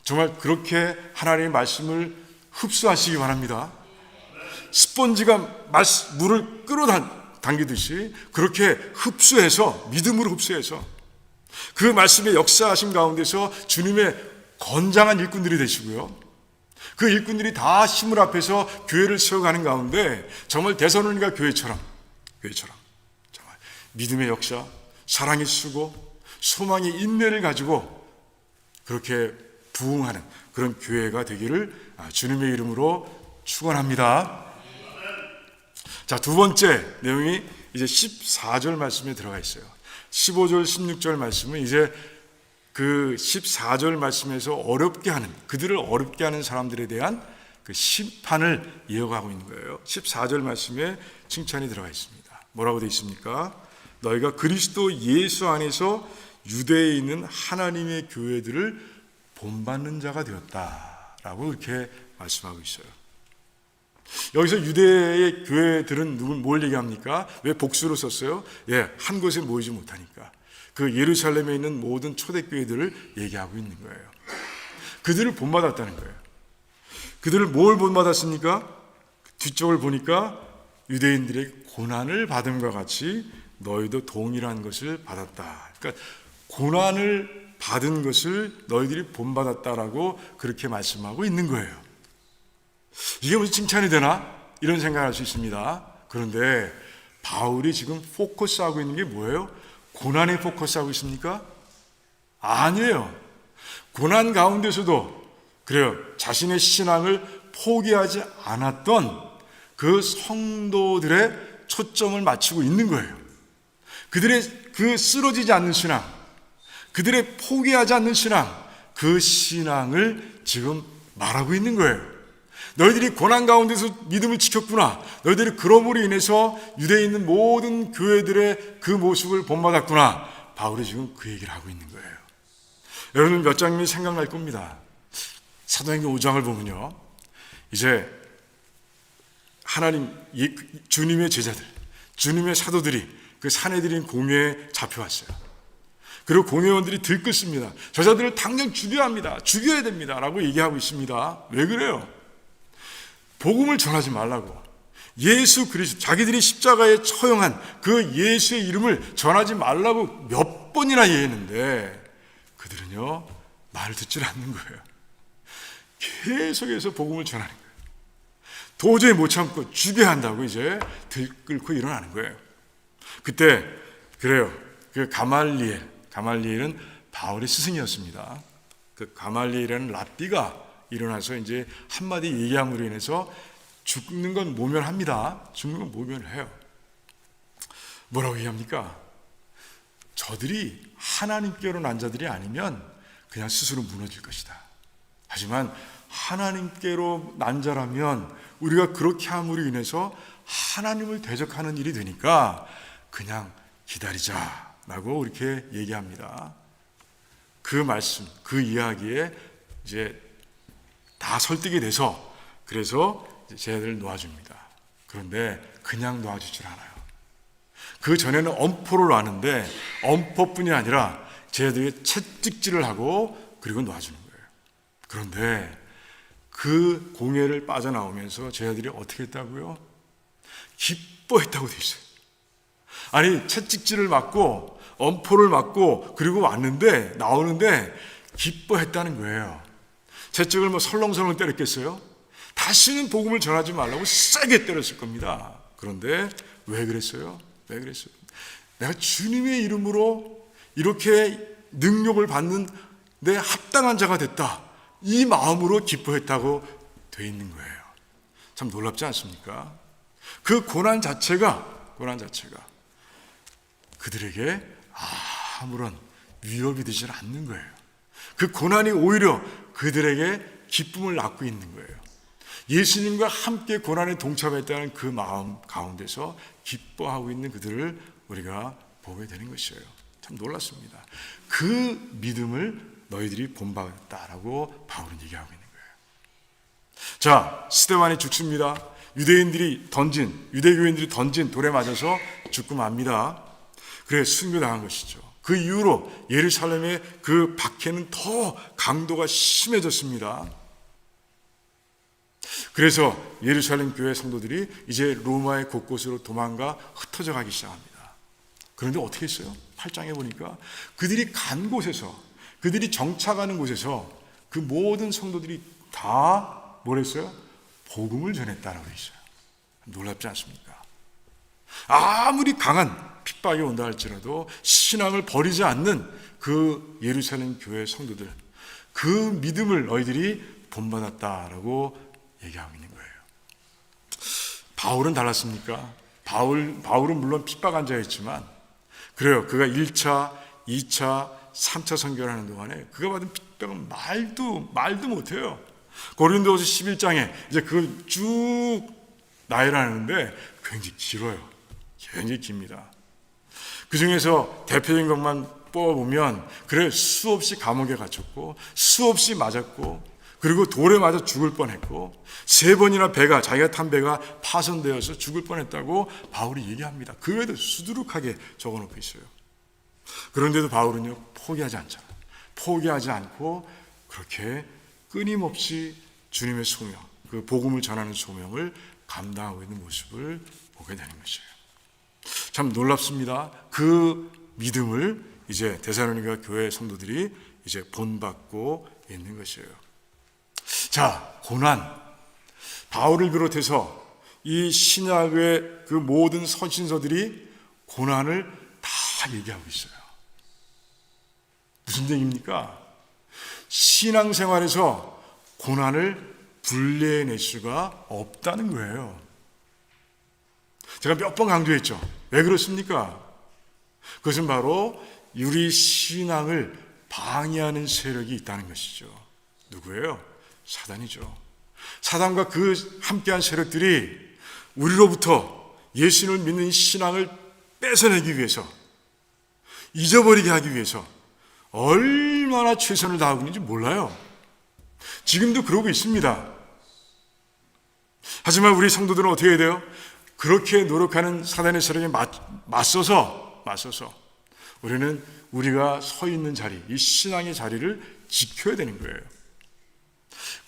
정말 그렇게 하나님의 말씀을 흡수하시기 바랍니다. 스펀지가 물을 끌어당기듯이 그렇게 흡수해서 믿음으로 흡수해서 그 말씀의 역사하심 가운데서 주님의 건장한 일꾼들이 되시고요. 그 일꾼들이 다 힘을 합해서 교회를 세워가는 가운데 정말 데살로니가 교회처럼 정말 믿음의 역사, 사랑의 수고, 소망의 인내를 가지고 그렇게 부흥하는 그런 교회가 되기를 주님의 이름으로 축원합니다. 자, 두 번째 내용이 이제 14절 말씀에 들어가 있어요. 15절, 16절 말씀은 이제 그 14절 말씀에서 그들을 어렵게 하는 사람들에 대한 그 심판을 이어가고 있는 거예요. 14절 말씀에 칭찬이 들어가 있습니다. 뭐라고 되어 있습니까? 너희가 그리스도 예수 안에서 유대에 있는 하나님의 교회들을 본받는 자가 되었다라고 이렇게 말씀하고 있어요. 여기서 유대의 교회들은 뭘 얘기합니까? 왜 복수로 썼어요? 한 곳에 모이지 못하니까. 그 예루살렘에 있는 모든 초대교회들을 얘기하고 있는 거예요. 그들을 본받았다는 거예요. 그들을 뭘 본받았습니까? 뒤쪽을 보니까 유대인들의 고난을 받음과 같이 너희도 동일한 것을 받았다. 그러니까 고난을 받은 것을 너희들이 본받았다라고 그렇게 말씀하고 있는 거예요. 이게 무슨 칭찬이 되나? 이런 생각을 할 수 있습니다. 그런데 바울이 지금 포커스하고 있는 게 뭐예요? 고난에 포커스하고 있습니까? 아니에요. 고난 가운데서도 그래요. 자신의 신앙을 포기하지 않았던 그 성도들의 초점을 맞추고 있는 거예요. 그들의 그 쓰러지지 않는 신앙, 그들의 포기하지 않는 신앙, 그 신앙을 지금 말하고 있는 거예요. 너희들이 고난 가운데서 믿음을 지켰구나. 너희들이 그러므로 인해서 유대에 있는 모든 교회들의 그 모습을 본받았구나. 바울이 지금 그 얘기를 하고 있는 거예요. 여러분 몇 장면이 생각날 겁니다. 사도행전 5장을 보면요, 이제 하나님 주님의 제자들, 주님의 사도들이 그 사내들인 공회에 잡혀왔어요. 그리고 공회원들이 들끓습니다. 저자들을 당장 죽여야 합니다. 죽여야 됩니다. 라고 얘기하고 있습니다. 왜 그래요? 복음을 전하지 말라고. 예수 그리스도, 자기들이 십자가에 처형한 그 예수의 이름을 전하지 말라고 몇 번이나 얘기했는데 그들은요, 말을 듣질 않는 거예요. 계속해서 복음을 전하는 거예요. 도저히 못 참고 죽여야 한다고 이제 들끓고 일어나는 거예요. 그때 그래요. 그 가말리엘은 바울의 스승이었습니다. 그 가말리엘이라는 랍비가 일어나서 이제 한마디 얘기함으로 인해서 죽는 건 모면합니다. 죽는 건 모면을 해요. 뭐라고 얘기합니까? 저들이 하나님께로 난 자들이 아니면 그냥 스스로 무너질 것이다. 하지만 하나님께로 난 자라면 우리가 그렇게 함으로 인해서 하나님을 대적하는 일이 되니까 그냥 기다리자라고 이렇게 얘기합니다. 그 말씀, 그 이야기에 이제 다 설득이 돼서 그래서 쟤들 놓아줍니다. 그런데 그냥 놓아주질 않아요. 그 전에는 엄포를 놨는데 엄포뿐이 아니라 쟤들이 채찍질을 하고 그리고 놓아주는 거예요. 그런데 그 공회를 빠져나오면서 쟤들이 어떻게 했다고요? 기뻐했다고 돼 있어요. 아니 채찍질을 맞고 엄포를 맞고 그리고 왔는데 나오는데 기뻐했다는 거예요. 채찍을 뭐 설렁설렁 때렸겠어요? 다시는 복음을 전하지 말라고 세게 때렸을 겁니다. 그런데 왜 그랬어요? 왜 그랬어요? 내가 주님의 이름으로 이렇게 능력을 받는 내 합당한 자가 됐다. 이 마음으로 기뻐했다고 돼 있는 거예요. 참 놀랍지 않습니까? 그 고난 자체가 그들에게 아무런 위협이 되지 않는 거예요. 그 고난이 오히려 그들에게 기쁨을 낳고 있는 거예요. 예수님과 함께 고난에 동참했다는 그 마음 가운데서 기뻐하고 있는 그들을 우리가 보게 되는 것이에요. 참 놀랐습니다. 그 믿음을 너희들이 본받았다라고 바울은 얘기하고 있는 거예요. 자, 스데반이 죽습니다. 유대교인들이 던진 돌에 맞아서 죽고 맙니다. 그래 순교당한 것이죠. 그 이후로 예루살렘의 그 박해는 더 강도가 심해졌습니다. 그래서 예루살렘 교회 성도들이 이제 로마의 곳곳으로 도망가 흩어져 가기 시작합니다. 그런데 어떻게 했어요? 8장에 보니까 그들이 간 곳에서, 그들이 정착하는 곳에서 그 모든 성도들이 다 뭐랬어요? 복음을 전했다라고 했어요. 놀랍지 않습니까? 아무리 강한 핍박이 온다 할지라도 신앙을 버리지 않는 그 예루살렘 교회 성도들, 그 믿음을 너희들이 본받았다라고 얘기하고 있는 거예요. 바울은 달랐습니까? 바울은 물론 핍박한 자였지만 그래요. 그가 1차, 2차, 3차 선교를 하는 동안에 그가 받은 핍박은 말도 못해요. 고린도후서 11장에 이제 그걸 쭉 나열하는데 굉장히 길어요. 굉장히 깁니다. 그 중에서 대표적인 것만 뽑아보면 그래 수없이 감옥에 갇혔고 수없이 맞았고 그리고 돌에 맞아 죽을 뻔했고 3번이나 자기가 탄 배가 파손되어서 죽을 뻔했다고 바울이 얘기합니다. 그 외에도 수두룩하게 적어놓고 있어요. 그런데도 바울은요 포기하지 않잖아요. 포기하지 않고 그렇게 끊임없이 주님의 소명, 그 복음을 전하는 소명을 감당하고 있는 모습을 보게 되는 것이에요. 참 놀랍습니다. 그 믿음을 이제 데살로니가 교회 성도들이 이제 본받고 있는 것이에요. 자, 고난. 바울을 비롯해서 이 신약의 그 모든 선신서들이 고난을 다 얘기하고 있어요. 무슨 얘기입니까? 신앙생활에서 고난을 분리해낼 수가 없다는 거예요. 제가 몇 번 강조했죠. 왜 그렇습니까? 그것은 바로 우리 신앙을 방해하는 세력이 있다는 것이죠. 누구예요? 사단이죠. 사단과 그 함께한 세력들이 우리로부터 예수를 믿는 신앙을 뺏어내기 위해서, 잊어버리게 하기 위해서 얼마나 최선을 다하고 있는지 몰라요. 지금도 그러고 있습니다. 하지만 우리 성도들은 어떻게 해야 돼요? 그렇게 노력하는 사단의 세력에 맞서서 우리는 우리가 서 있는 자리, 이 신앙의 자리를 지켜야 되는 거예요.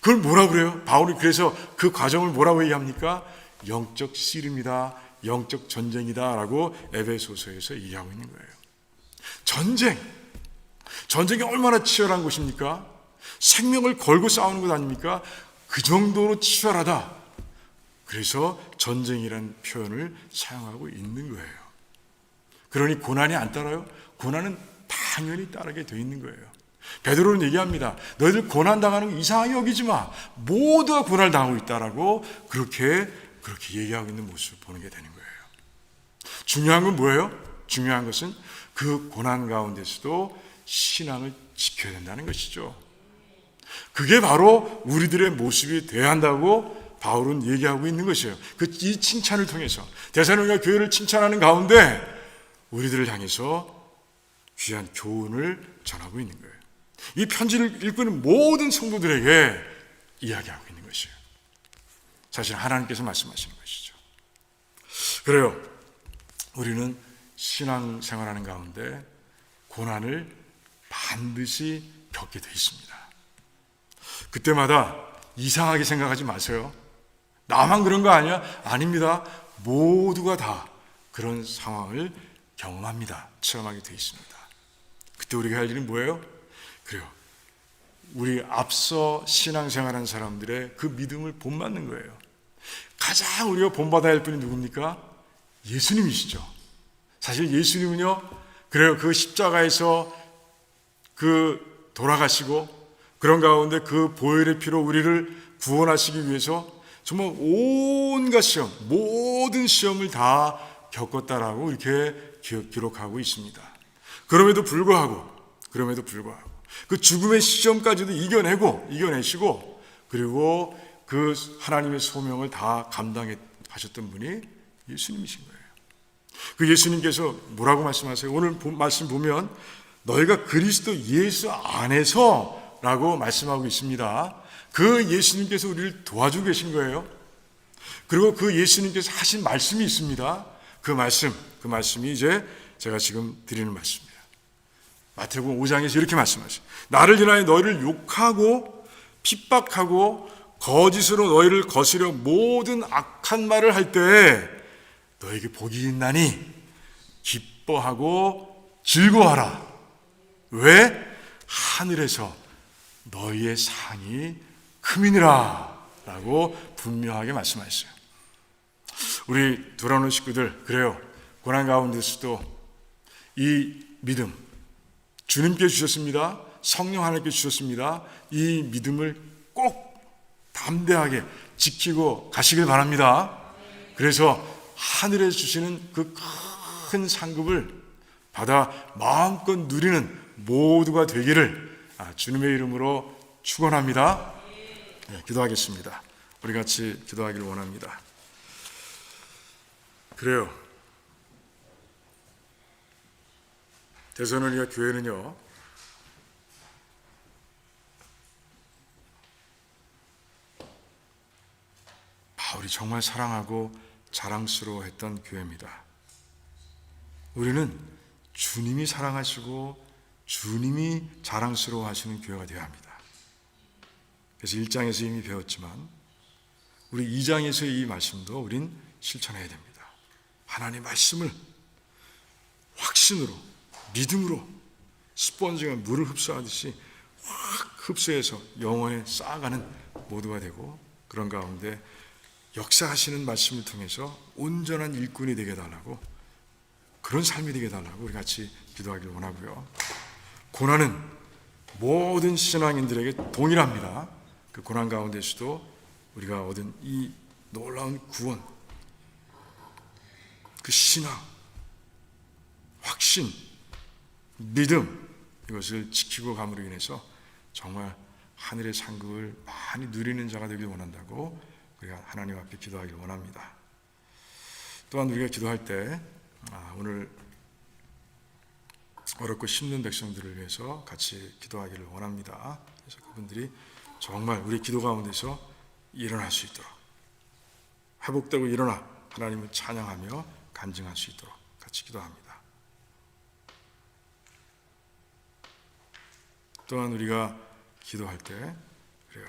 그걸 뭐라 그래요? 바울이 그래서 그 과정을 뭐라고 얘기합니까? 영적 씨름이다, 영적 전쟁이다 라고 에베소서에서 얘기하고 있는 거예요. 전쟁이 얼마나 치열한 것입니까? 생명을 걸고 싸우는 것 아닙니까? 그 정도로 치열하다. 그래서 전쟁이라는 표현을 사용하고 있는 거예요. 그러니 고난이 안 따라요? 고난은 당연히 따르게 돼 있는 거예요. 베드로는 얘기합니다. 너희들 고난 당하는 거 이상하게 여기지 마. 모두가 고난을 당하고 있다라고 그렇게 얘기하고 있는 모습을 보는 게 되는 거예요. 중요한 건 뭐예요? 중요한 것은 그 고난 가운데서도 신앙을 지켜야 된다는 것이죠. 그게 바로 우리들의 모습이 돼야 한다고 바울은 얘기하고 있는 것이에요. 이 칭찬을 통해서 데살로니가 교회를 칭찬하는 가운데 우리들을 향해서 귀한 교훈을 전하고 있는 거예요. 이 편지를 읽고 있는 모든 성도들에게 이야기하고 있는 것이에요. 사실 하나님께서 말씀하시는 것이죠. 그래요. 우리는 신앙생활하는 가운데 고난을 반드시 겪게 되어 있습니다. 그때마다 이상하게 생각하지 마세요. 나만 그런 거 아니야? 아닙니다. 모두가 다 그런 상황을 경험합니다. 체험하게 되어 있습니다. 그때 우리가 할 일은 뭐예요? 그래요. 우리 앞서 신앙생활한 사람들의 그 믿음을 본받는 거예요. 가장 우리가 본받아야 할 분이 누굽니까? 예수님이시죠. 사실 예수님은요, 그래요. 그 십자가에서 그 돌아가시고 그런 가운데 그 보혈의 피로 우리를 구원하시기 위해서 정말 온갖 시험, 모든 시험을 다 겪었다라고 이렇게 기록하고 있습니다. 그럼에도 불구하고 그 죽음의 시험까지도 이겨내시고 그리고 그 하나님의 소명을 다 감당하셨던 분이 예수님이신 거예요. 그 예수님께서 뭐라고 말씀하세요? 오늘 말씀 보면 너희가 그리스도 예수 안에서 라고 말씀하고 있습니다. 그 예수님께서 우리를 도와주고 계신 거예요. 그리고 그 예수님께서 하신 말씀이 있습니다. 그 말씀이 이제 제가 지금 드리는 말씀이에요. 마태복음 5장에서 이렇게 말씀하세요. 나를 인하여 너희를 욕하고 핍박하고 거짓으로 너희를 거스려 모든 악한 말을 할 때 너에게 복이 있나니 기뻐하고 즐거워하라. 왜? 하늘에서 너희의 상이 크미니라 라고 분명하게 말씀하셨어요. 우리 돌아오는 식구들, 그래요. 고난 가운데서도 이 믿음, 주님께 주셨습니다. 성령 하나님께 주셨습니다. 이 믿음을 꼭 담대하게 지키고 가시길 바랍니다. 그래서 하늘에서 주시는 그 큰 상급을 받아 마음껏 누리는 모두가 되기를 주님의 이름으로 축원합니다. 네, 기도하겠습니다. 우리 같이 기도하기를 원합니다. 그래요. 데살로니가 교회는요, 바울이 정말 사랑하고 자랑스러워했던 교회입니다. 우리는 주님이 사랑하시고 주님이 자랑스러워하시는 교회가 되어야 합니다. 그래서 1장에서 이미 배웠지만 우리 2장에서의 이 말씀도 우린 실천해야 됩니다. 하나님의 말씀을 확신으로, 믿음으로 스펀지가 물을 흡수하듯이 확 흡수해서 영혼에 쌓아가는 모두가 되고, 그런 가운데 역사하시는 말씀을 통해서 온전한 일꾼이 되게 해달라고, 그런 삶이 되게 해달라고 우리 같이 기도하기를 원하고요. 고난은 모든 신앙인들에게 동일합니다. 그 고난 가운데서도 우리가 얻은 이 놀라운 구원, 그 신앙, 확신, 믿음, 이것을 지키고 감으로 인해서 정말 하늘의 상급을 많이 누리는 자가 되길 원한다고 우리가 하나님 앞에 기도하기를 원합니다. 또한 우리가 기도할 때 오늘 어렵고 힘든 백성들을 위해서 같이 기도하기를 원합니다. 그래서 그분들이 정말 우리 기도 가운데서 일어날 수 있도록, 회복되고 일어나 하나님을 찬양하며 간증할 수 있도록 같이 기도합니다. 또한 우리가 기도할 때 그래요,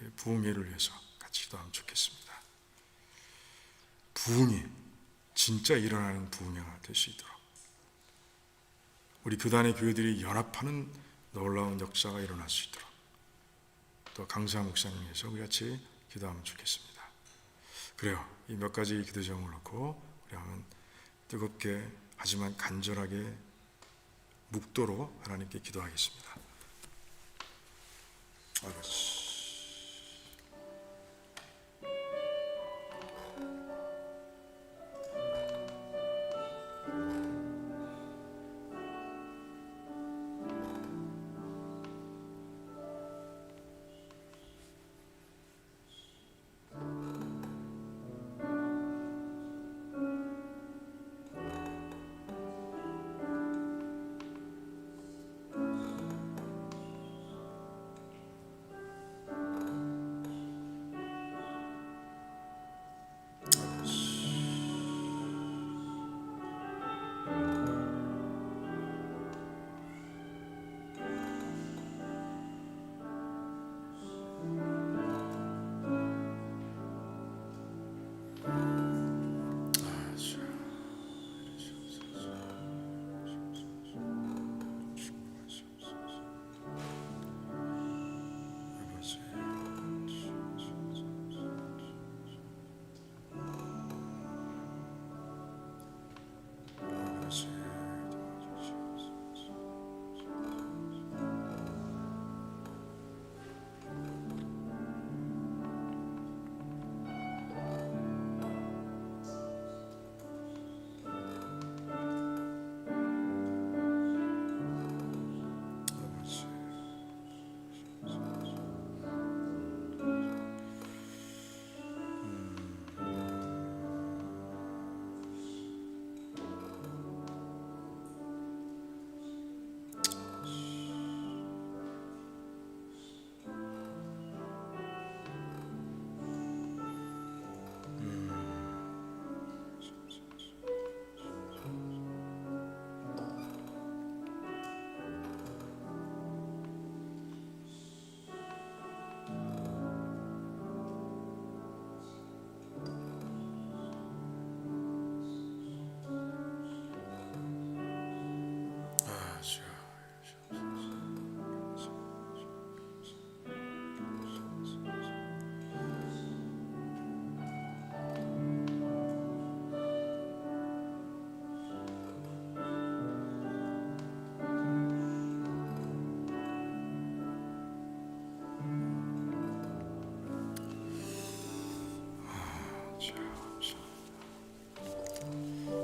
우리 부흥회를 위해서 같이 기도하면 좋겠습니다. 부흥이 진짜 일어나는 부흥회가 될 수 있도록, 우리 교단의 교회들이 연합하는 놀라운 역사가 일어날 수 있도록, 또 강사 목사님 위해서 우리 같이 기도하면 좋겠습니다. 그래요, 이 몇 가지 기도 제목을 놓고 우리 한번 뜨겁게 하지만 간절하게 묵도록 하나님께 기도하겠습니다. 아버지,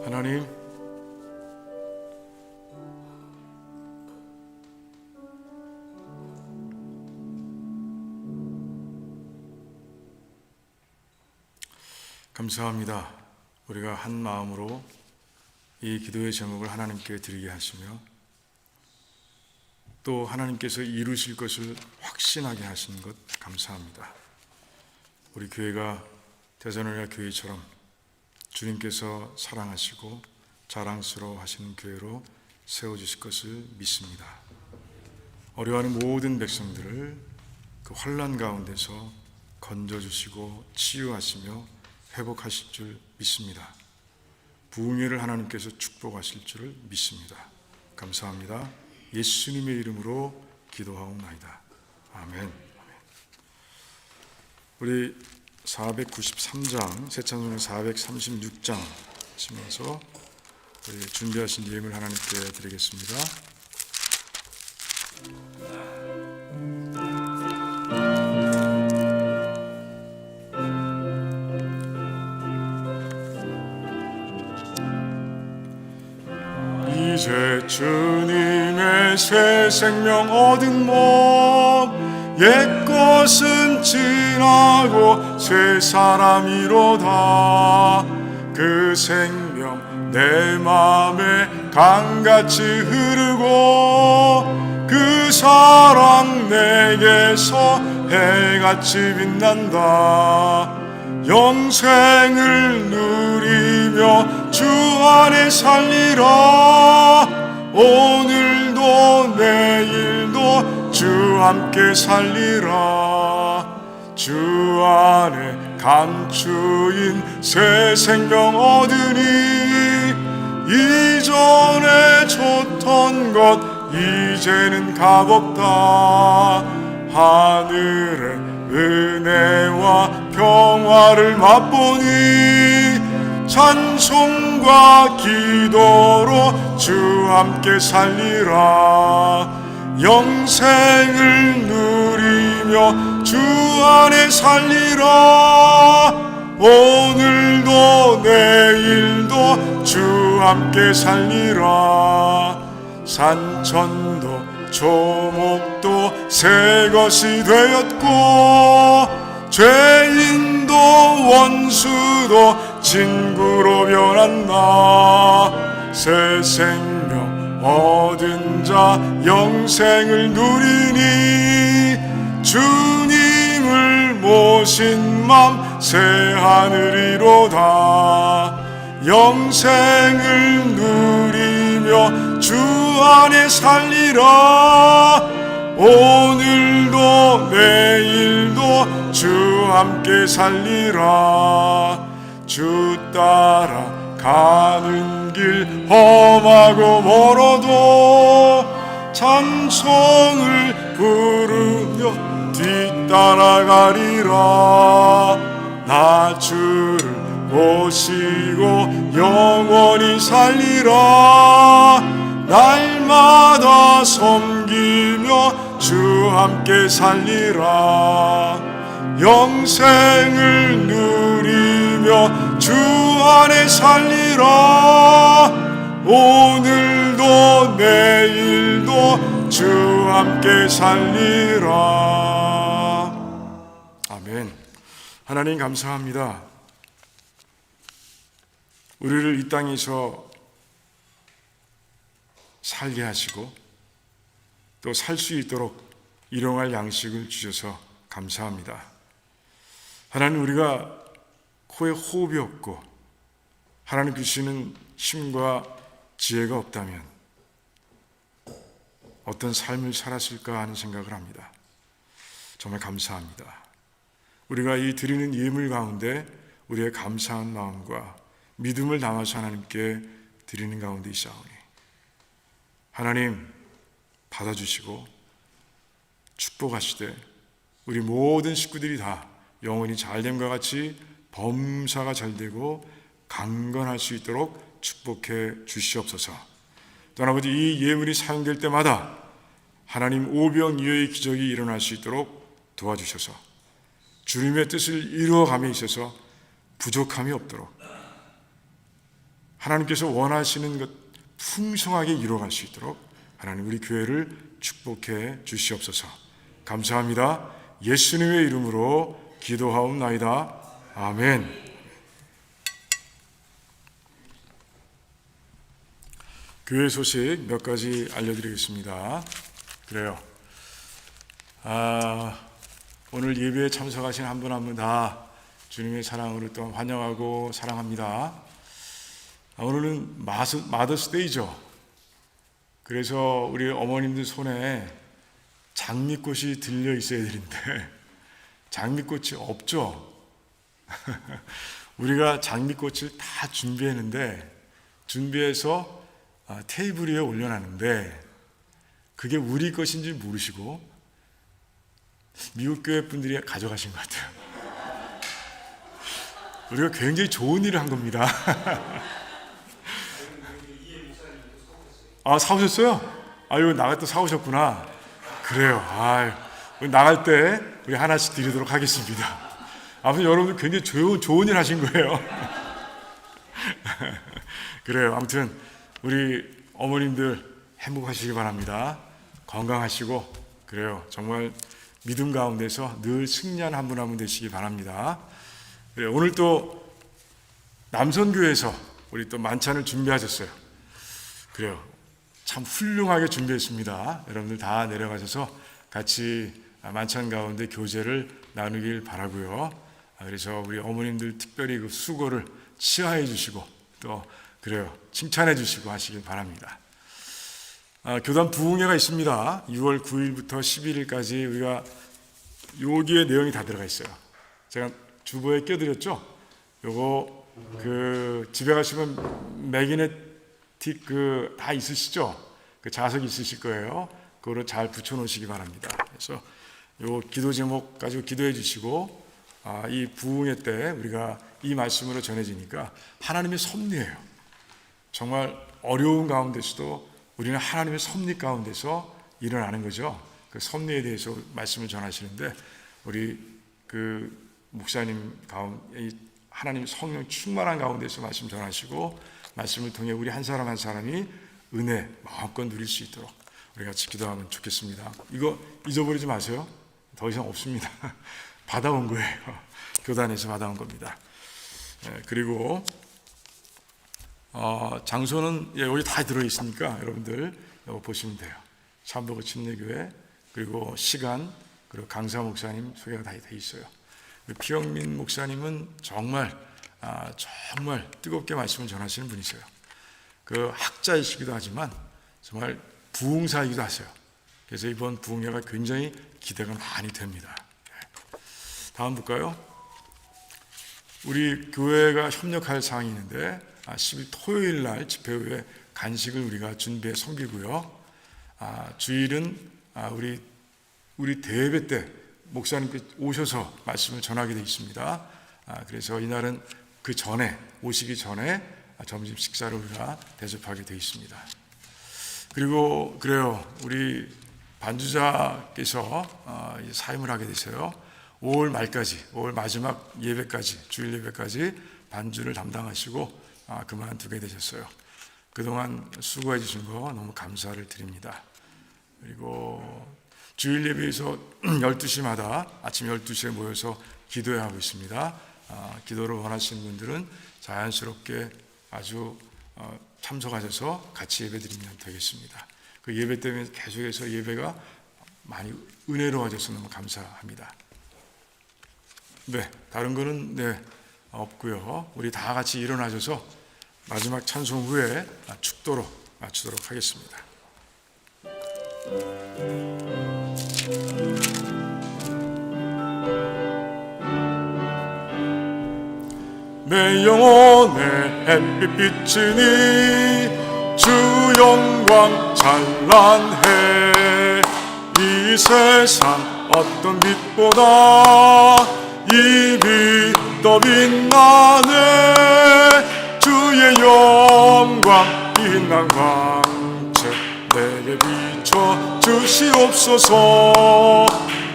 하나님, 감사합니다. 우리가 한 마음으로 이 기도의 제목을 하나님께 드리게 하시며 또 하나님께서 이루실 것을 확신하게 하신 것 감사합니다. 우리 교회가 대전의라 교회처럼 주님께서 사랑하시고 자랑스러워 하시는 교회로 세워주실 것을 믿습니다. 어려워하는 모든 백성들을 그 환난 가운데서 건져주시고 치유하시며 회복하실 줄 믿습니다. 부흥회를 하나님께서 축복하실 줄을 믿습니다. 감사합니다. 예수님의 이름으로 기도하옵나이다. 아멘. 우리 493장, 새 찬송의 436장 치면서 우리 준비하신 예물 하나님께 드리겠습니다. 이제 주님의 새 생명 얻은 몸, 옛것은 지나고 새 사람이로다. 그 생명 내 맘에 강같이 흐르고 그 사랑 내게서 해같이 빛난다. 영생을 누리며 주 안에 살리라. 오늘도 내일도 주 함께 살리라. 주 안에 감추인 새 생명 얻으니 이전에 좋던 것 이제는 값없다. 하늘의 은혜와 평화를 맛보니 찬송과 기도로 주 함께 살리라. 영생을 누리며 주 안에 살리라. 오늘도 내일도 주 함께 살리라. 산천도 조목도 새 것이 되었고 죄인도 원수도 친구로 변한다. 새 생명 얻은 자 영생을 누리니 주님을 모신 맘 새 하늘이로다. 영생을 누리며 주 안에 살리라. 오늘도 내일도 주 함께 살리라. 주 따라 가는 길 험하고 멀어도 찬송을 부르며 뒤따라가리라. 나 주를 모시고 영원히 살리라. 날마다 섬기며 주 함께 살리라. 영생을 누리며 주 안에 살리라. 오늘도 내일도 주 함께 살리라. 아멘. 하나님 감사합니다. 우리를 이 땅에서 살게 하시고 또 살 수 있도록 일용할 양식을 주셔서 감사합니다. 하나님, 우리가 코에 호흡이 없고 하나님 주시는 힘과 지혜가 없다면 어떤 삶을 살았을까 하는 생각을 합니다. 정말 감사합니다. 우리가 이 드리는 예물 가운데 우리의 감사한 마음과 믿음을 담아서 하나님께 드리는 가운데 있사오니 하나님 받아주시고 축복하시되 우리 모든 식구들이 다 영원히 잘됨과 같이 범사가 잘되고 강건할 수 있도록 축복해 주시옵소서. 또 아버지, 이 예물이 사용될 때마다 하나님 오병이어의 기적이 일어날 수 있도록 도와주셔서 주님의 뜻을 이루어감에 있어서 부족함이 없도록 하나님께서 원하시는 것 풍성하게 이루어갈 수 있도록 하나님 우리 교회를 축복해 주시옵소서. 감사합니다. 예수님의 이름으로 기도하옵나이다. 아멘. 교회 소식 몇 가지 알려드리겠습니다. 그래요. 오늘 예배에 참석하신 한 분 한 분 다 주님의 사랑으로 또 환영하고 사랑합니다. 오늘은 마더스데이죠. 그래서 우리 어머님들 손에 장미꽃이 들려 있어야 되는데 장미꽃이 없죠. 우리가 장미꽃을 다 준비했는데 준비해서 테이블 위에 올려놨는데 그게 우리 것인지 모르시고 미국 교회 분들이 가져가신 것 같아요. 우리가 굉장히 좋은 일을 한 겁니다. 아, 사오셨어요? 아유, 나갈 때 사오셨구나. 그래요. 아유, 나갈 때 우리 하나씩 드리도록 하겠습니다. 아무튼 여러분들 굉장히 좋은 일 하신 거예요. 그래요. 아무튼 우리 어머님들 행복하시기 바랍니다. 건강하시고, 그래요. 정말 믿음 가운데서 늘 승리하는 한 분 한 분 되시기 바랍니다. 그래요. 오늘 또 남선교회에서 우리 또 만찬을 준비하셨어요. 그래요. 참 훌륭하게 준비했습니다. 여러분들 다 내려가셔서 같이 만찬 가운데 교제를 나누길 바라고요. 그래서 우리 어머님들 특별히 그 수고를 치하해 주시고 또 그래요. 칭찬해 주시고 하시길 바랍니다. 교단 부흥회가 있습니다. 6월 9일부터 11일까지 우리가 여기에 내용이 다 들어가 있어요. 제가 주보에 껴드렸죠. 요거 그 집에 가시면 매그네틱 그 다 있으시죠. 그 자석이 있으실 거예요. 그거를 잘 붙여놓으시기 바랍니다. 그래서 요 기도 제목 가지고 기도해 주시고 이 부흥회 때 우리가 이 말씀으로 전해지니까 하나님의 섭리예요. 정말 어려운 가운데서도 우리는 하나님의 섭리 가운데서 일어나는 거죠. 그 섭리에 대해서 말씀을 전하시는데 우리 그 목사님 가운데 하나님 성령 충만한 가운데서 말씀 전하시고 말씀을 통해 우리 한 사람 한 사람이 은혜 마음껏 누릴 수 있도록 우리 같이 기도하면 좋겠습니다. 이거 잊어버리지 마세요. 더 이상 없습니다. 받아온 거예요. 교단에서 받아온 겁니다. 그리고 장소는 여기 다 들어있으니까 여러분들 이거 보시면 돼요. 참보고 침례교회 그리고 시간 그리고 강사 목사님 소개가 다 돼 있어요. 피영민 목사님은 정말 뜨겁게 말씀을 전하시는 분이세요. 그 학자이시기도 하지만 정말 부흥사이기도 하세요. 그래서 이번 부흥회가 굉장히 기대가 많이 됩니다. 다음 볼까요? 우리 교회가 협력할 사항이 있는데 10일 토요일 날 집회 후에 간식을 우리가 준비해 섬기고요. 주일은 우리 대예배 때 목사님께 오셔서 말씀을 전하게 되어 있습니다. 그래서 이날은 그 전에 오시기 전에 점심 식사를 우리가 대접하게 되어 있습니다. 그리고 그래요. 우리 반주자께서 사임을 하게 되세요. 5월 말까지 5월 마지막 예배까지 주일 예배까지 반주를 담당하시고 그만두게 되셨어요. 그동안 수고해 주신 거 너무 감사를 드립니다. 그리고 주일 예배에서 12시마다 아침 12시에 모여서 기도회 하고 있습니다. 기도를 원하시는 분들은 자연스럽게 아주 참석하셔서 같이 예배 드리면 되겠습니다. 그 예배 때문에 계속해서 예배가 많이 은혜로워져서 너무 감사합니다. 네, 다른 거는 없고요. 우리 다 같이 일어나셔서 마지막 찬송 후에 축도로 마치도록 하겠습니다. 내 영혼의 햇빛 비치니 주 영광 찬란해. 이 세상 어떤 빛보다 이 빛 더 빛나네. 주의 영광 빛난 광채 내게 비춰 주시옵소서.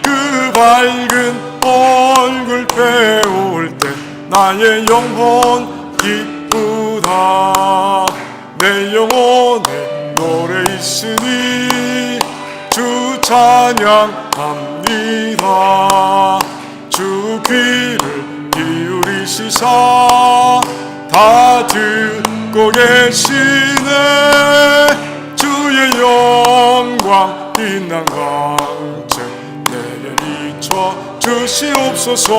그 밝은 얼굴 배울 때 나의 영혼 기쁘다. 내 영혼에 노래 있으니 주 찬양합니다. 주 귀를 기울이시사 다 듣고 계시네. 주의 영광 빛난 광채 내게 비춰 주시옵소서.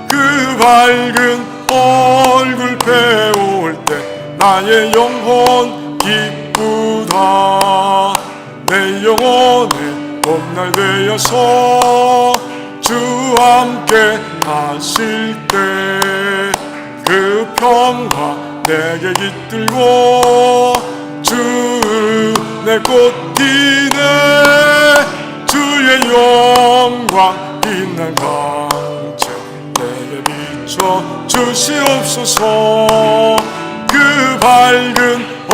그 밝은 얼굴 배울 때 나의 영혼 기쁘다. 내 영혼의 봄날 되어서 주 함께 하실 때 그 평화 내게 깃들고 주 내 꽃 뛰네 주의 영광 빛난 광채 내게 비춰 주시옵소서. 그 밝은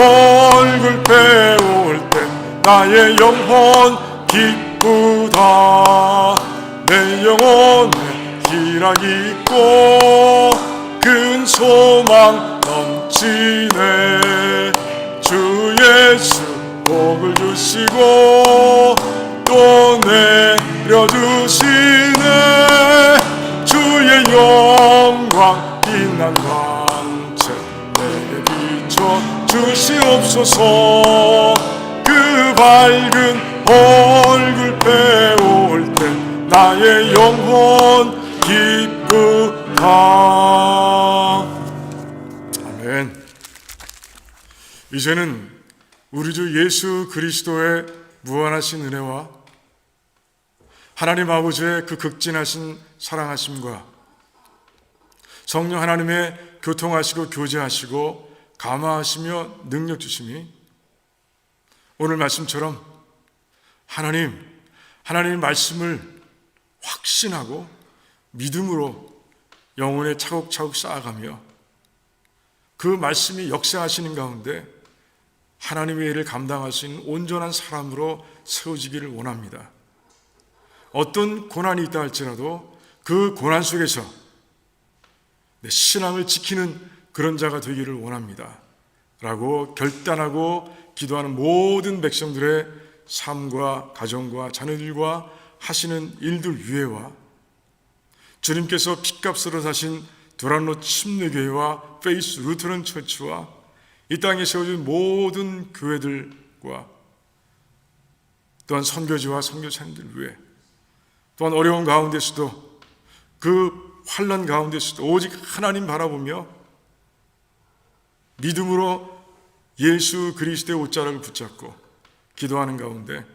얼굴 배울 때 나의 영혼 기쁘다. 내 영혼에 희락이 있고 큰 소망 넘치네. 주 예수 복을 주시고 또 내려주시네. 주의 영광 빛난 광채 내게 비춰 주시옵소서. 그 밝은 얼굴 배울 때 나의 영혼 기쁘다. 아멘. 이제는 우리 주 예수 그리스도의 무한하신 은혜와 하나님 아버지의 그 극진하신 사랑하심과 성령 하나님의 교통하시고 교제하시고 감화하시며 능력 주심이 오늘 말씀처럼 하나님 말씀을 확신하고 믿음으로 영혼에 차곡차곡 쌓아가며 그 말씀이 역사하시는 가운데 하나님의 일을 감당할 수 있는 온전한 사람으로 세워지기를 원합니다. 어떤 고난이 있다 할지라도 그 고난 속에서 내 신앙을 지키는 그런 자가 되기를 원합니다 라고 결단하고 기도하는 모든 백성들의 삶과 가정과 자녀들과 하시는 일들 위에와 주님께서 핏값으로 사신 두란노 침례교회와 페이스 루터런 처치와 이 땅에 세워진 모든 교회들과 또한 선교지와 선교사님들 위해 또한 어려운 가운데서도 그 환난 가운데서도 오직 하나님 바라보며 믿음으로 예수 그리스도의 옷자락을 붙잡고 기도하는 가운데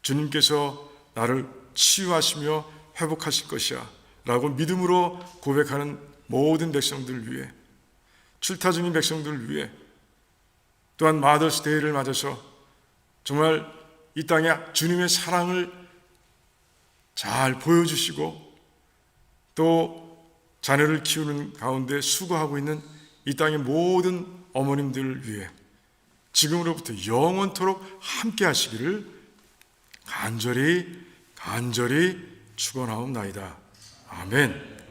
주님께서 나를 치유하시며 회복하실 것이야 라고 믿음으로 고백하는 모든 백성들 위해 출타 중인 백성들 위해 또한 마더스데이를 맞아서 정말 이 땅에 주님의 사랑을 잘 보여주시고 또 자녀를 키우는 가운데 수고하고 있는 이 땅의 모든 어머님들을 위해 지금으로부터 영원토록 함께 하시기를 간절히 축원하옵나이다. 아멘.